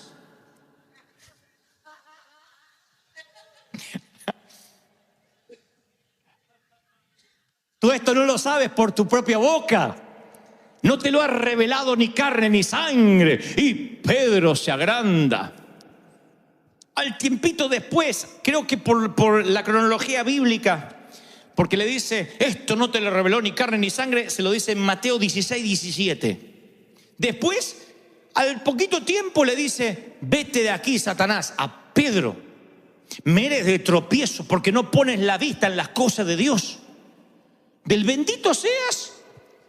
[SPEAKER 1] Tú esto no lo sabes por tu propia boca. No te lo ha revelado ni carne ni sangre. Y Pedro se agranda. Al tiempito después, creo que por la cronología bíblica, porque le dice: esto no te lo reveló ni carne ni sangre, se lo dice en Mateo 16, 17. Después, al poquito tiempo le dice: vete de aquí, Satanás, a Pedro. Me eres de tropiezo porque no pones la vista en las cosas de Dios. Del bendito seas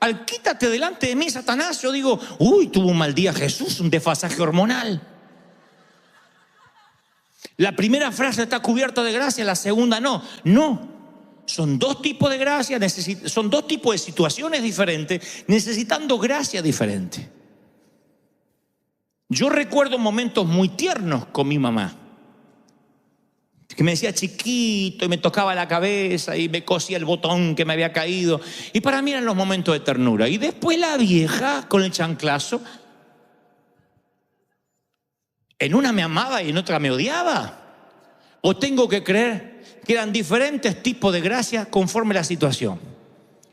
[SPEAKER 1] al quítate delante de mí, Satanás. Yo digo: uy, tuvo un mal día Jesús, un desfasaje hormonal. La primera frase está cubierta de gracia, la segunda no. No, son 2 tipos de gracia, son 2 tipos de situaciones diferentes, necesitando gracia diferente. Yo recuerdo momentos muy tiernos con mi mamá, que me decía chiquito y me tocaba la cabeza y me cosía el botón que me había caído, y para mí eran los momentos de ternura. Y después la vieja con el chanclazo, en una me amaba y en otra me odiaba. O tengo que creer que eran diferentes tipos de gracia conforme la situación.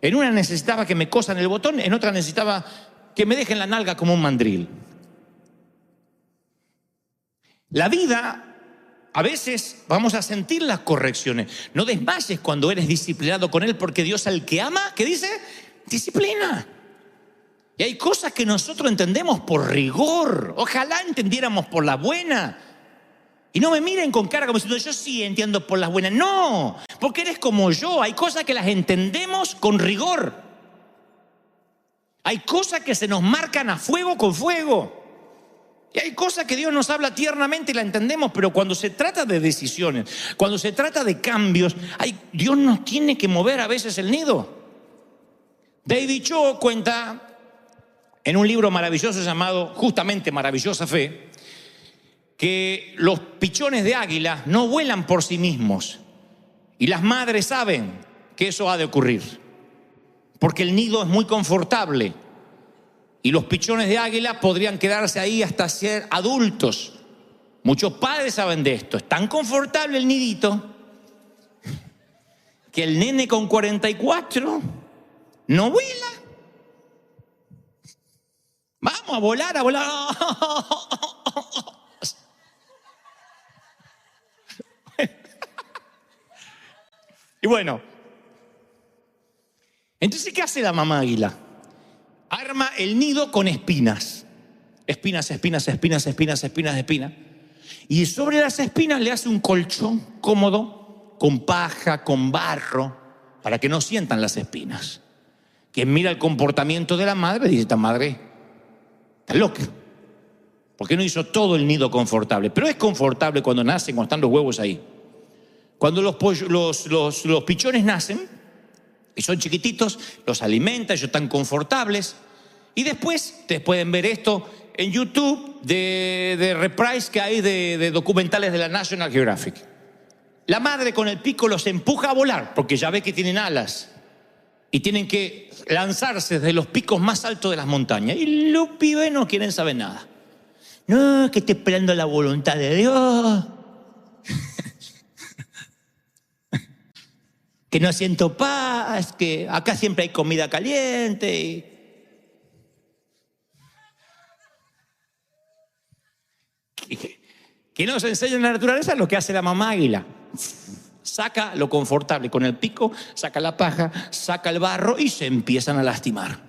[SPEAKER 1] En una necesitaba que me cosan el botón, en otra necesitaba que me dejen la nalga como un mandril. La vida, a veces vamos a sentir las correcciones. No desmayes cuando eres disciplinado con Él, porque Dios al que ama, ¿qué dice? Disciplina. Y hay cosas que nosotros entendemos por rigor. Ojalá entendiéramos por la buena. Y no me miren con cara como diciendo: yo sí entiendo por las buenas. No, porque eres como yo. Hay cosas que las entendemos con rigor. Hay cosas que se nos marcan a fuego con fuego. Y hay cosas que Dios nos habla tiernamente y la entendemos, pero cuando se trata de decisiones, cuando se trata de cambios, Dios nos tiene que mover a veces el nido. David Cho cuenta en un libro maravilloso llamado justamente Maravillosa Fe, que los pichones de águila no vuelan por sí mismos, y las madres saben que eso ha de ocurrir, porque el nido es muy confortable. Y los pichones de águila podrían quedarse ahí hasta ser adultos. Muchos padres saben de esto. Es tan confortable el nidito que el nene con 44 no vuela. Vamos a volar, a volar. Y bueno, entonces, ¿qué hace la mamá águila? Arma el nido con espinas. Espinas, espinas, espinas, espinas, espinas, espinas. Y sobre las espinas le hace un colchón cómodo, con paja, con barro, para que no sientan las espinas. Quien mira el comportamiento de la madre dice: esta madre está loca. ¿Por qué no hizo todo el nido confortable? Pero es confortable cuando nacen, cuando están los huevos ahí. Cuando los pichones nacen y son chiquititos, los alimenta, ellos están confortables. Y después, ustedes pueden ver esto en YouTube de reprise que hay de documentales de la National Geographic. La madre con el pico los empuja a volar, porque ya ve que tienen alas. y tienen que lanzarse desde los picos más altos de las montañas. Y los pibes no quieren saber nada. No, que estoy esperando la voluntad de Dios. Que no siento paz, que acá siempre hay comida caliente. Que nos enseña en la naturaleza lo que hace la mamá águila. Saca lo confortable con el pico, saca la paja, saca el barro y se empiezan a lastimar.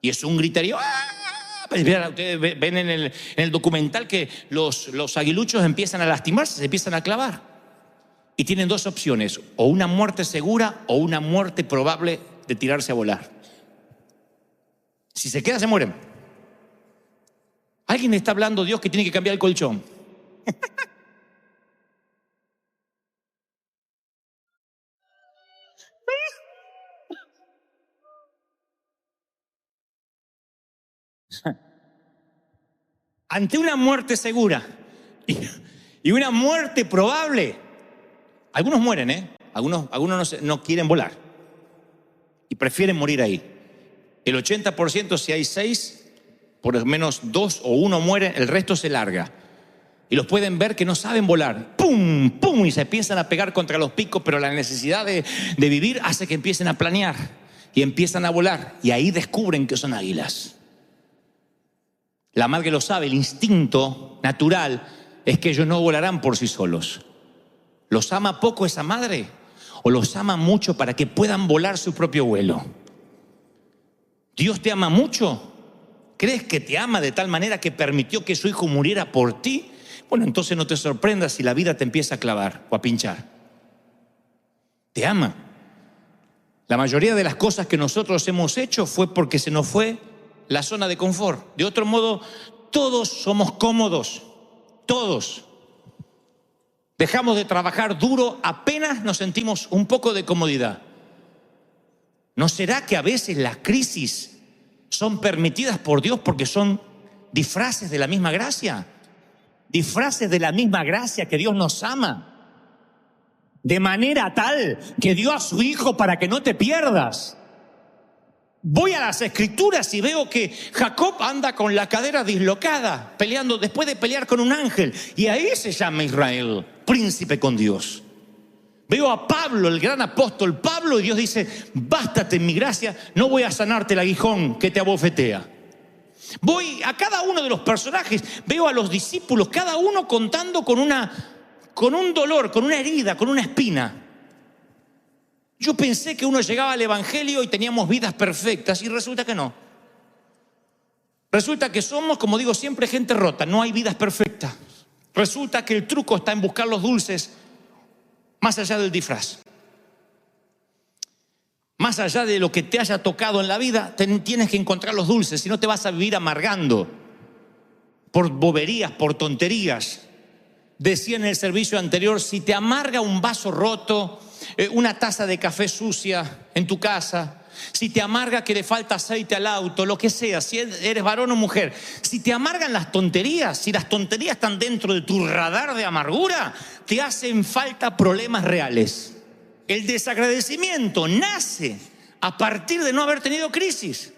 [SPEAKER 1] Y es un griterío. ¡Ah! Ustedes ven en el documental que los aguiluchos empiezan a lastimarse, se empiezan a clavar. Y tienen dos opciones, o una muerte segura o una muerte probable de tirarse a volar. Si se queda, se mueren. Alguien está hablando, Dios, que tiene que cambiar el colchón. Ante una muerte segura y una muerte probable, algunos mueren, algunos no quieren volar y prefieren morir ahí. El 80%, si hay 6, por lo menos 2 o 1 mueren, el resto se larga. Y los pueden ver que no saben volar. ¡Pum! ¡Pum! Y se empiezan a pegar contra los picos, pero la necesidad de vivir hace que empiecen a planear y empiezan a volar. Y ahí descubren que son águilas. La madre lo sabe, el instinto natural es que ellos no volarán por sí solos. ¿Los ama poco esa madre? ¿O los ama mucho para que puedan volar su propio vuelo? ¿Dios te ama mucho? ¿Crees que te ama de tal manera que permitió que su hijo muriera por ti? Bueno, entonces no te sorprendas si la vida te empieza a clavar o a pinchar. Te ama. La mayoría de las cosas que nosotros hemos hecho fue porque se nos fue la zona de confort. De otro modo, todos somos cómodos. Todos. Dejamos de trabajar duro apenas nos sentimos un poco de comodidad. ¿No será que a veces las crisis son permitidas por Dios porque son disfraces de la misma gracia? Disfraces de la misma gracia que Dios nos ama. De manera tal que dio a su Hijo para que no te pierdas. Voy a las Escrituras y veo que Jacob anda con la cadera dislocada, peleando después de pelear con un ángel. Y ahí se llama Israel, príncipe con Dios. Veo a Pablo, el gran apóstol Pablo, y Dios dice: bástate en mi gracia, no voy a sanarte el aguijón que te abofetea. Voy a cada uno de los personajes, veo a los discípulos, cada uno contando con un dolor, con una herida, con una espina. Yo pensé que uno llegaba al evangelio y teníamos vidas perfectas, y resulta que no. Resulta que somos, como digo siempre, gente rota, no hay vidas perfectas. Resulta que el truco está en buscar los dulces más allá del disfraz. Más allá de lo que te haya tocado en la vida, tienes que encontrar los dulces, si no te vas a vivir amargando por boberías, por tonterías. Decía en el servicio anterior, si te amarga un vaso roto, una taza de café sucia en tu casa, si te amarga que le falta aceite al auto, lo que sea, si eres varón o mujer, si te amargan las tonterías, si las tonterías están dentro de tu radar de amargura, te hacen falta problemas reales. El desagradecimiento nace a partir de no haber tenido crisis.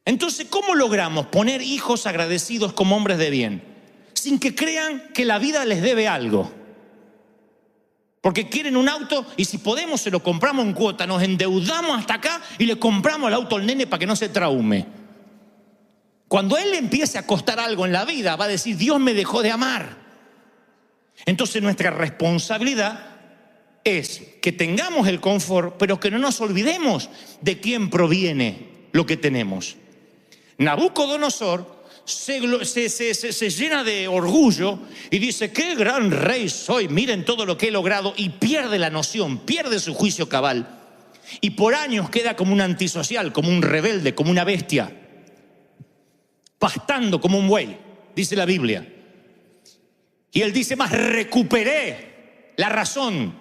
[SPEAKER 1] Entonces, ¿cómo logramos poner hijos agradecidos como hombres de bien? Sin que crean que la vida les debe algo. Porque quieren un auto y si podemos se lo compramos en cuota, nos endeudamos hasta acá y le compramos el auto al nene para que no se traume. Cuando a él le empiece a costar algo en la vida, va a decir: Dios me dejó de amar. Entonces nuestra responsabilidad es que tengamos el confort, pero que no nos olvidemos de quién proviene lo que tenemos. Nabucodonosor se llena de orgullo y dice: qué gran rey soy, miren todo lo que he logrado, y pierde la noción, pierde su juicio cabal, y por años queda como un antisocial, como un rebelde, como una bestia, pastando como un buey, dice la Biblia. Y él dice: más recuperé la razón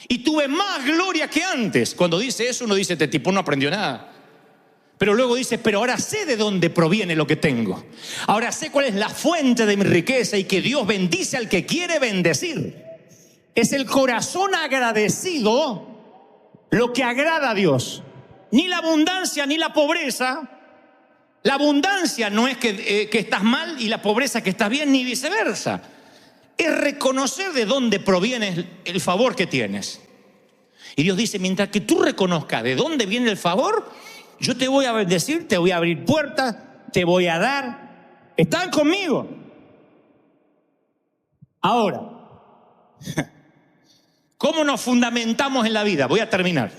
[SPEAKER 1] y tuve más gloria que antes. Cuando dice eso, uno dice: este tipo no aprendió nada. Pero luego dice: pero ahora sé de dónde proviene lo que tengo. Ahora sé cuál es la fuente de mi riqueza, y que Dios bendice al que quiere bendecir. Es el corazón agradecido lo que agrada a Dios. Ni la abundancia ni la pobreza. La abundancia no es que estás mal y la pobreza que estás bien, ni viceversa. Es reconocer de dónde proviene el favor que tienes. Y Dios dice, mientras que tú reconozcas de dónde viene el favor, yo te voy a bendecir, te voy a abrir puertas, te voy a dar. ¿Están conmigo? Ahora, ¿cómo nos fundamentamos en la vida? Voy a terminar.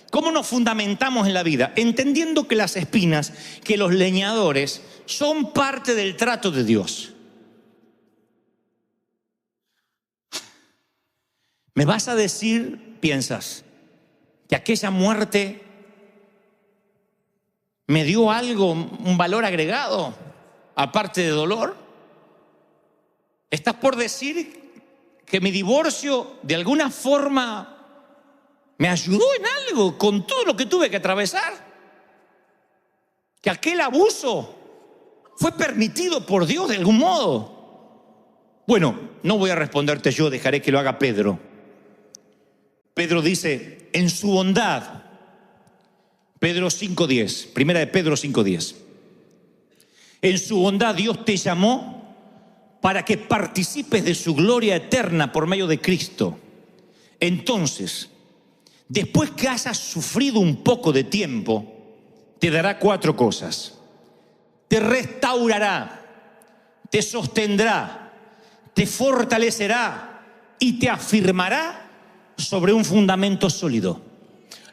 [SPEAKER 1] ¿Cómo nos fundamentamos en la vida? Entendiendo que las espinas, que los leñadores, son parte del trato de Dios. ¿Me vas a decir, piensas, que aquella muerte me dio algo, un valor agregado, aparte de dolor? ¿Estás por decir que mi divorcio de alguna forma me ayudó en algo con todo lo que tuve que atravesar? ¿Que aquel abuso fue permitido por Dios de algún modo? Bueno, no voy a responderte yo, dejaré que lo haga Pedro. Pedro dice, en su bondad, Pedro 5:10, primera de Pedro 5:10, en su bondad Dios te llamó para que participes de su gloria eterna por medio de Cristo. Entonces, después que hayas sufrido un poco de tiempo, te dará 4 cosas. Te restaurará, te sostendrá, te fortalecerá y te afirmará sobre un fundamento sólido.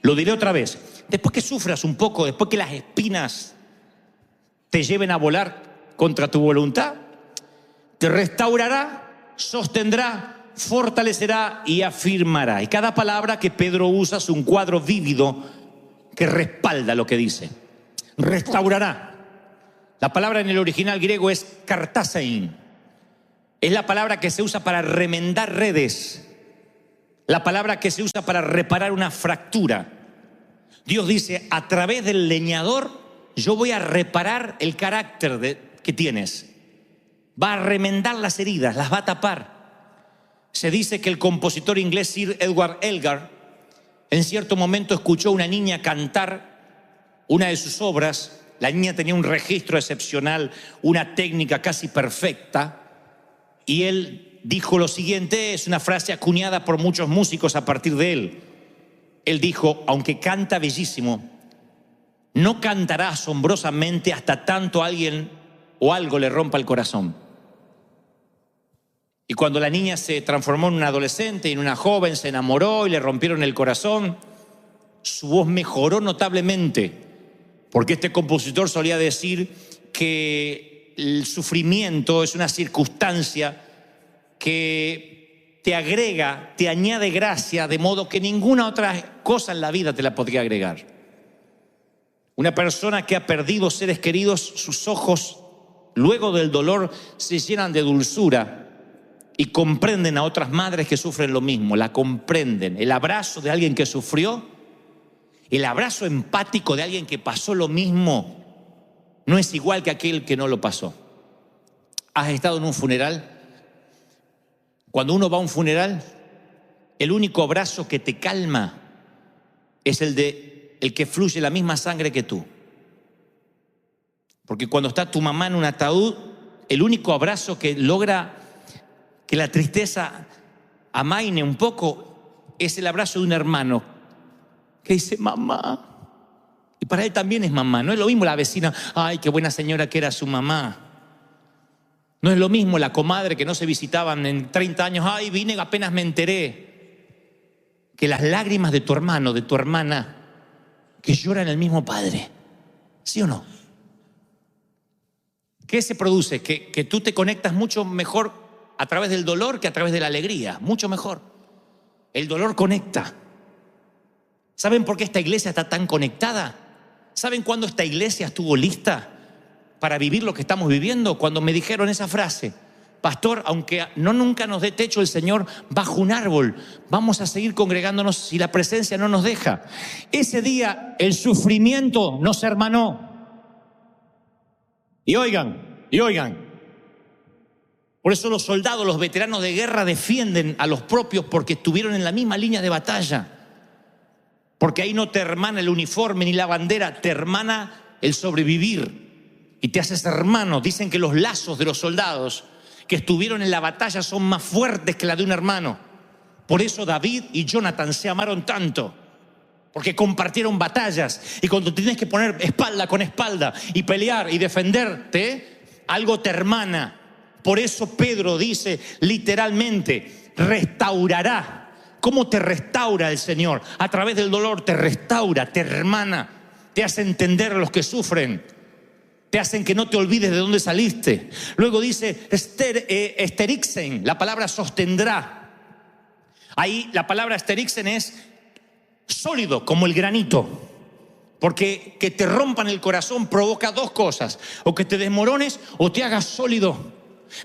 [SPEAKER 1] Lo diré otra vez. Después que sufras un poco, después que las espinas te lleven a volar contra tu voluntad, te restaurará, sostendrá, fortalecerá y afirmará. Y cada palabra que Pedro usa es un cuadro vívido que respalda lo que dice. Restaurará. La palabra en el original griego es kartasein. Es la palabra que se usa para remendar redes. La palabra que se usa para reparar una fractura. Dios dice, a través del leñador, yo voy a reparar el carácter que tienes. Va a remendar las heridas, las va a tapar. Se dice que el compositor inglés Sir Edward Elgar, en cierto momento escuchó a una niña cantar una de sus obras. La niña tenía un registro excepcional, una técnica casi perfecta, y él dijo lo siguiente, es una frase acuñada por muchos músicos a partir de él. Él dijo, aunque canta bellísimo, no cantará asombrosamente hasta tanto alguien o algo le rompa el corazón. Y cuando la niña se transformó en una adolescente y en una joven, se enamoró y le rompieron el corazón, su voz mejoró notablemente, porque este compositor solía decir que el sufrimiento es una circunstancia que te agrega, te añade gracia, de modo que ninguna otra cosa en la vida te la podría agregar. Una persona que ha perdido seres queridos, sus ojos, luego del dolor, se llenan de dulzura y comprenden a otras madres que sufren lo mismo, la comprenden. El abrazo de alguien que sufrió, el abrazo empático de alguien que pasó lo mismo, no es igual que aquel que no lo pasó. ¿Has estado en un funeral? Cuando uno va a un funeral, el único abrazo que te calma es el que fluye la misma sangre que tú. Porque cuando está tu mamá en un ataúd, el único abrazo que logra que la tristeza amaine un poco es el abrazo de un hermano que dice mamá. Y para él también es mamá. No es lo mismo la vecina, ay, qué buena señora que era su mamá. No es lo mismo la comadre que no se visitaban en 30 años, ay, vine apenas me enteré, que las lágrimas de tu hermano, de tu hermana, que lloran el mismo padre. ¿Sí o no? ¿Qué se produce? Que tú te conectas mucho mejor a través del dolor que a través de la alegría, mucho mejor. El dolor conecta. ¿Saben por qué esta iglesia está tan conectada? ¿Saben cuándo esta iglesia estuvo lista para vivir lo que estamos viviendo? Cuando me dijeron esa frase, pastor, aunque no nunca nos dé techo el Señor bajo un árbol, vamos a seguir congregándonos si la presencia no nos deja. Ese día el sufrimiento nos hermanó. Y oigan, por eso los soldados, los veteranos de guerra defienden a los propios porque estuvieron en la misma línea de batalla. Porque ahí no te hermana el uniforme ni la bandera, te hermana el sobrevivir y te haces hermano. Dicen que los lazos de los soldados que estuvieron en la batalla son más fuertes que la de un hermano. Por eso David y Jonathan se amaron tanto, porque compartieron batallas. Y cuando tienes que poner espalda con espalda y pelear y defenderte, algo te hermana. Por eso Pedro dice literalmente, restaurará. ¿Cómo te restaura el Señor? A través del dolor te restaura, te hermana, te hace entender a los que sufren, te hacen que no te olvides de dónde saliste. Luego dice esterixen, la palabra sostendrá. Ahí la palabra esterixen es sólido, como el granito. Porque que te rompan el corazón provoca dos cosas: o que te desmorones o te hagas sólido.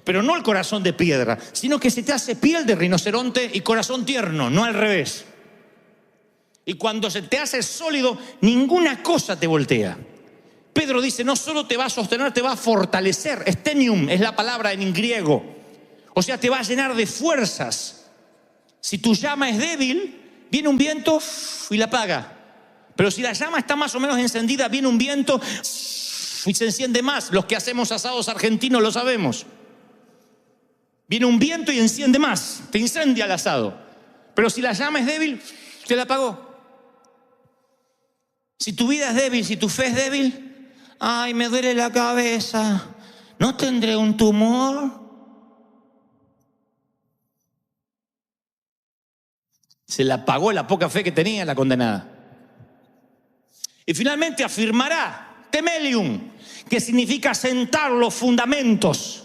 [SPEAKER 1] Pero no el corazón de piedra, sino que se te hace piel de rinoceronte y corazón tierno, no al revés. Y cuando se te hace sólido, ninguna cosa te voltea. Pedro dice, no solo te va a sostener, te va a fortalecer. Stenium es la palabra en griego. O sea, te va a llenar de fuerzas. Si tu llama es débil, viene un viento y la apaga. Pero si la llama está más o menos encendida, viene un viento y se enciende más. Los que hacemos asados argentinos lo sabemos. Viene un viento y enciende más, te incendia el asado. Pero si la llama es débil, te la apagó. Si tu vida es débil, si tu fe es débil, ay, me duele la cabeza, ¿no tendré un tumor? Se la apagó la poca fe que tenía la condenada. Y finalmente afirmará, temelium, que significa sentar los fundamentos.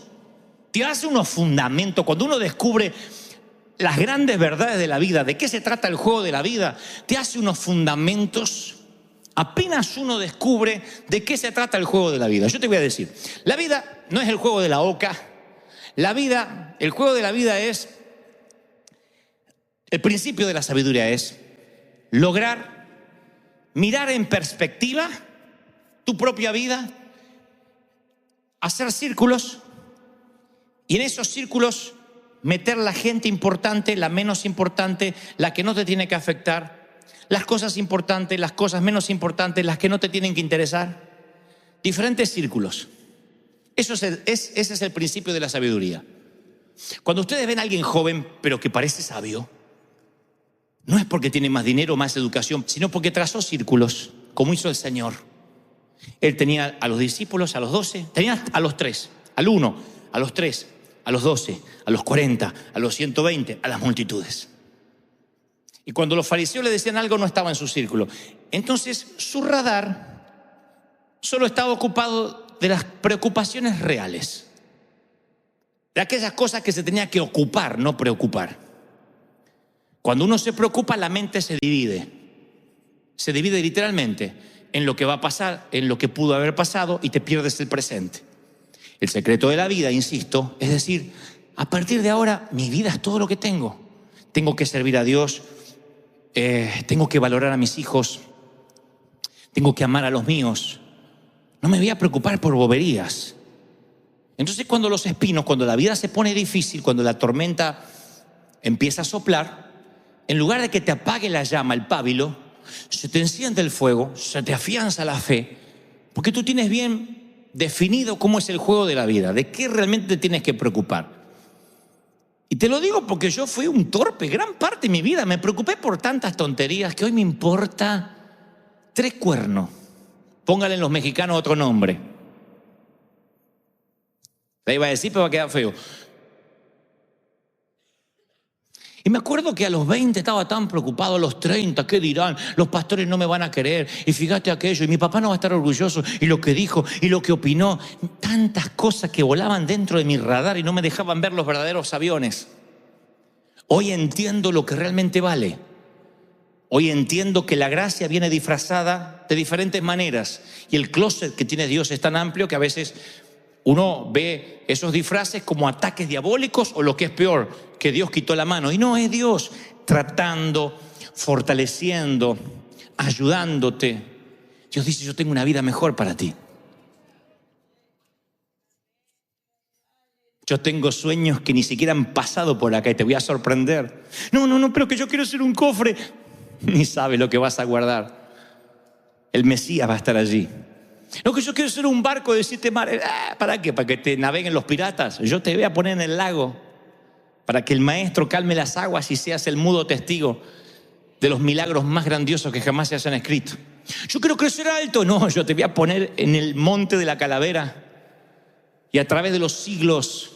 [SPEAKER 1] Te hace unos fundamentos. Cuando uno descubre las grandes verdades de la vida, de qué se trata el juego de la vida, te hace unos fundamentos. Apenas uno descubre de qué se trata el juego de la vida. Yo te voy a decir, la vida no es el juego de la oca. La vida, el juego de la vida es, el principio de la sabiduría es lograr mirar en perspectiva tu propia vida, hacer círculos y en esos círculos meter la gente importante, la menos importante, la que no te tiene que afectar, las cosas importantes, las cosas menos importantes, las que no te tienen que interesar. Diferentes círculos. Ese es el principio de la sabiduría. Cuando ustedes ven a alguien joven pero que parece sabio, no es porque tiene más dinero o más educación, sino porque trazó círculos, como hizo el Señor. Él tenía a los discípulos, a los 12, tenía a los 3, al 1, a los 3, a los 12, a los 40, a los 120, a las multitudes. Y cuando los fariseos le decían algo, no estaba en su círculo. Entonces su radar solo estaba ocupado de las preocupaciones reales, de aquellas cosas que se tenía que ocupar, no preocupar. Cuando uno se preocupa, la mente se divide literalmente en lo que va a pasar, en lo que pudo haber pasado, y te pierdes el presente. El secreto de la vida, insisto, es decir, a partir de ahora mi vida es todo lo que tengo. Tengo que servir a Dios, tengo que valorar a mis hijos, tengo que amar a los míos. No me voy a preocupar por boberías. Entonces cuando los espinos, cuando la vida se pone difícil, cuando la tormenta empieza a soplar, en lugar de que te apague la llama, el pábilo, se te enciende el fuego, se te afianza la fe, porque tú tienes bien definido cómo es el juego de la vida, de qué realmente te tienes que preocupar. Y te lo digo porque yo fui un torpe gran parte de mi vida, me preocupé por tantas tonterías que hoy me importa 3 cuernos. Póngale en los mexicanos otro nombre. La iba a decir, pero va a quedar feo. Y me acuerdo que a los 20 estaba tan preocupado, a los 30, ¿qué dirán? Los pastores no me van a querer, y fíjate aquello, y mi papá no va a estar orgulloso, y lo que dijo, y lo que opinó. Tantas cosas que volaban dentro de mi radar y no me dejaban ver los verdaderos aviones. Hoy entiendo lo que realmente vale. Hoy entiendo que la gracia viene disfrazada de diferentes maneras, y el closet que tiene Dios es tan amplio que a veces uno ve esos disfraces como ataques diabólicos, o lo que es peor, que Dios quitó la mano. Y no, es Dios tratando, fortaleciendo, ayudándote. Dios dice, yo tengo una vida mejor para ti. Yo tengo sueños que ni siquiera han pasado por acá y te voy a sorprender. No, pero que yo quiero ser un cofre. ni sabes lo que vas a guardar. El Mesías va a estar allí. No, que yo quiero ser un barco de 7 mares. ¿Para qué? ¿Para que te naveguen los piratas? Yo te voy a poner en el lago para que el maestro calme las aguas y seas el mudo testigo de los milagros más grandiosos que jamás se hayan escrito. Yo quiero crecer alto. No, yo te voy a poner en el monte de la calavera y a través de los siglos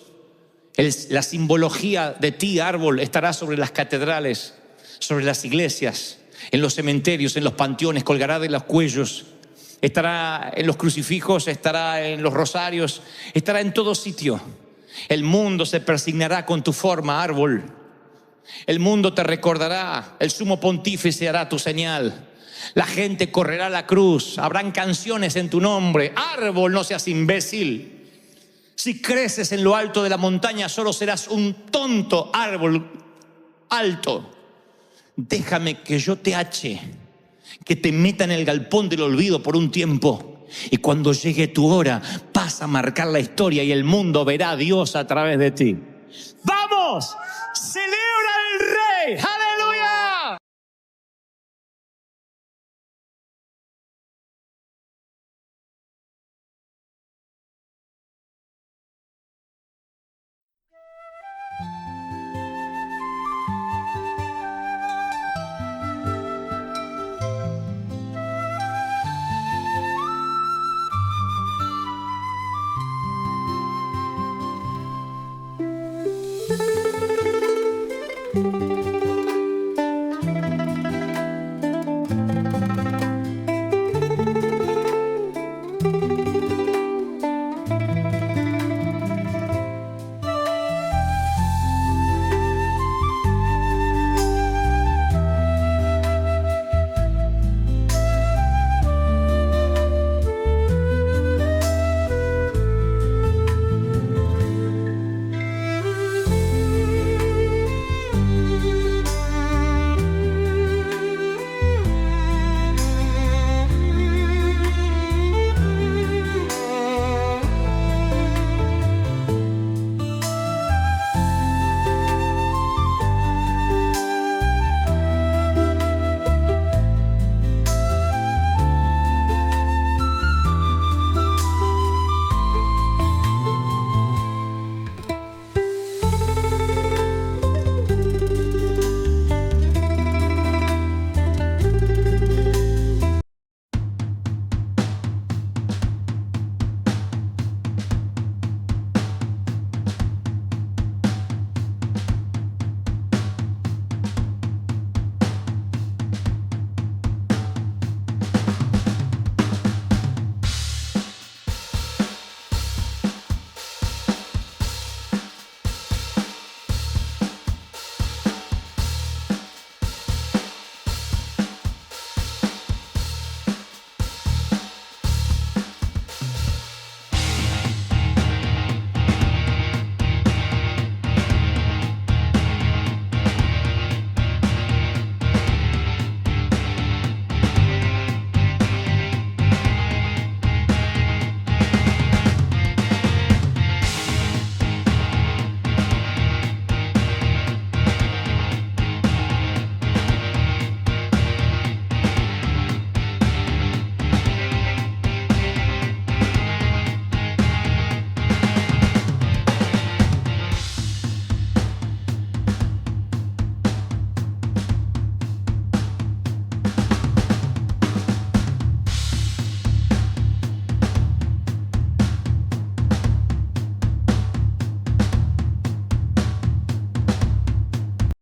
[SPEAKER 1] la simbología de ti, árbol, estará sobre las catedrales, sobre las iglesias, en los cementerios, en los panteones, colgará de los cuellos. Estará en los crucifijos, estará en los rosarios, estará en todo sitio. El mundo se persignará con tu forma, árbol. El mundo te recordará, el sumo pontífice hará tu señal. La gente correrá a la cruz, habrán canciones en tu nombre. Árbol, no seas imbécil. Si creces en lo alto de la montaña, solo serás un tonto árbol alto. Déjame que yo te hache, que te meta en el galpón del olvido por un tiempo, y cuando llegue tu hora vas a marcar la historia y el mundo verá a Dios a través de ti. ¡Vamos! ¡Celebra el Rey! ¡Aleluya!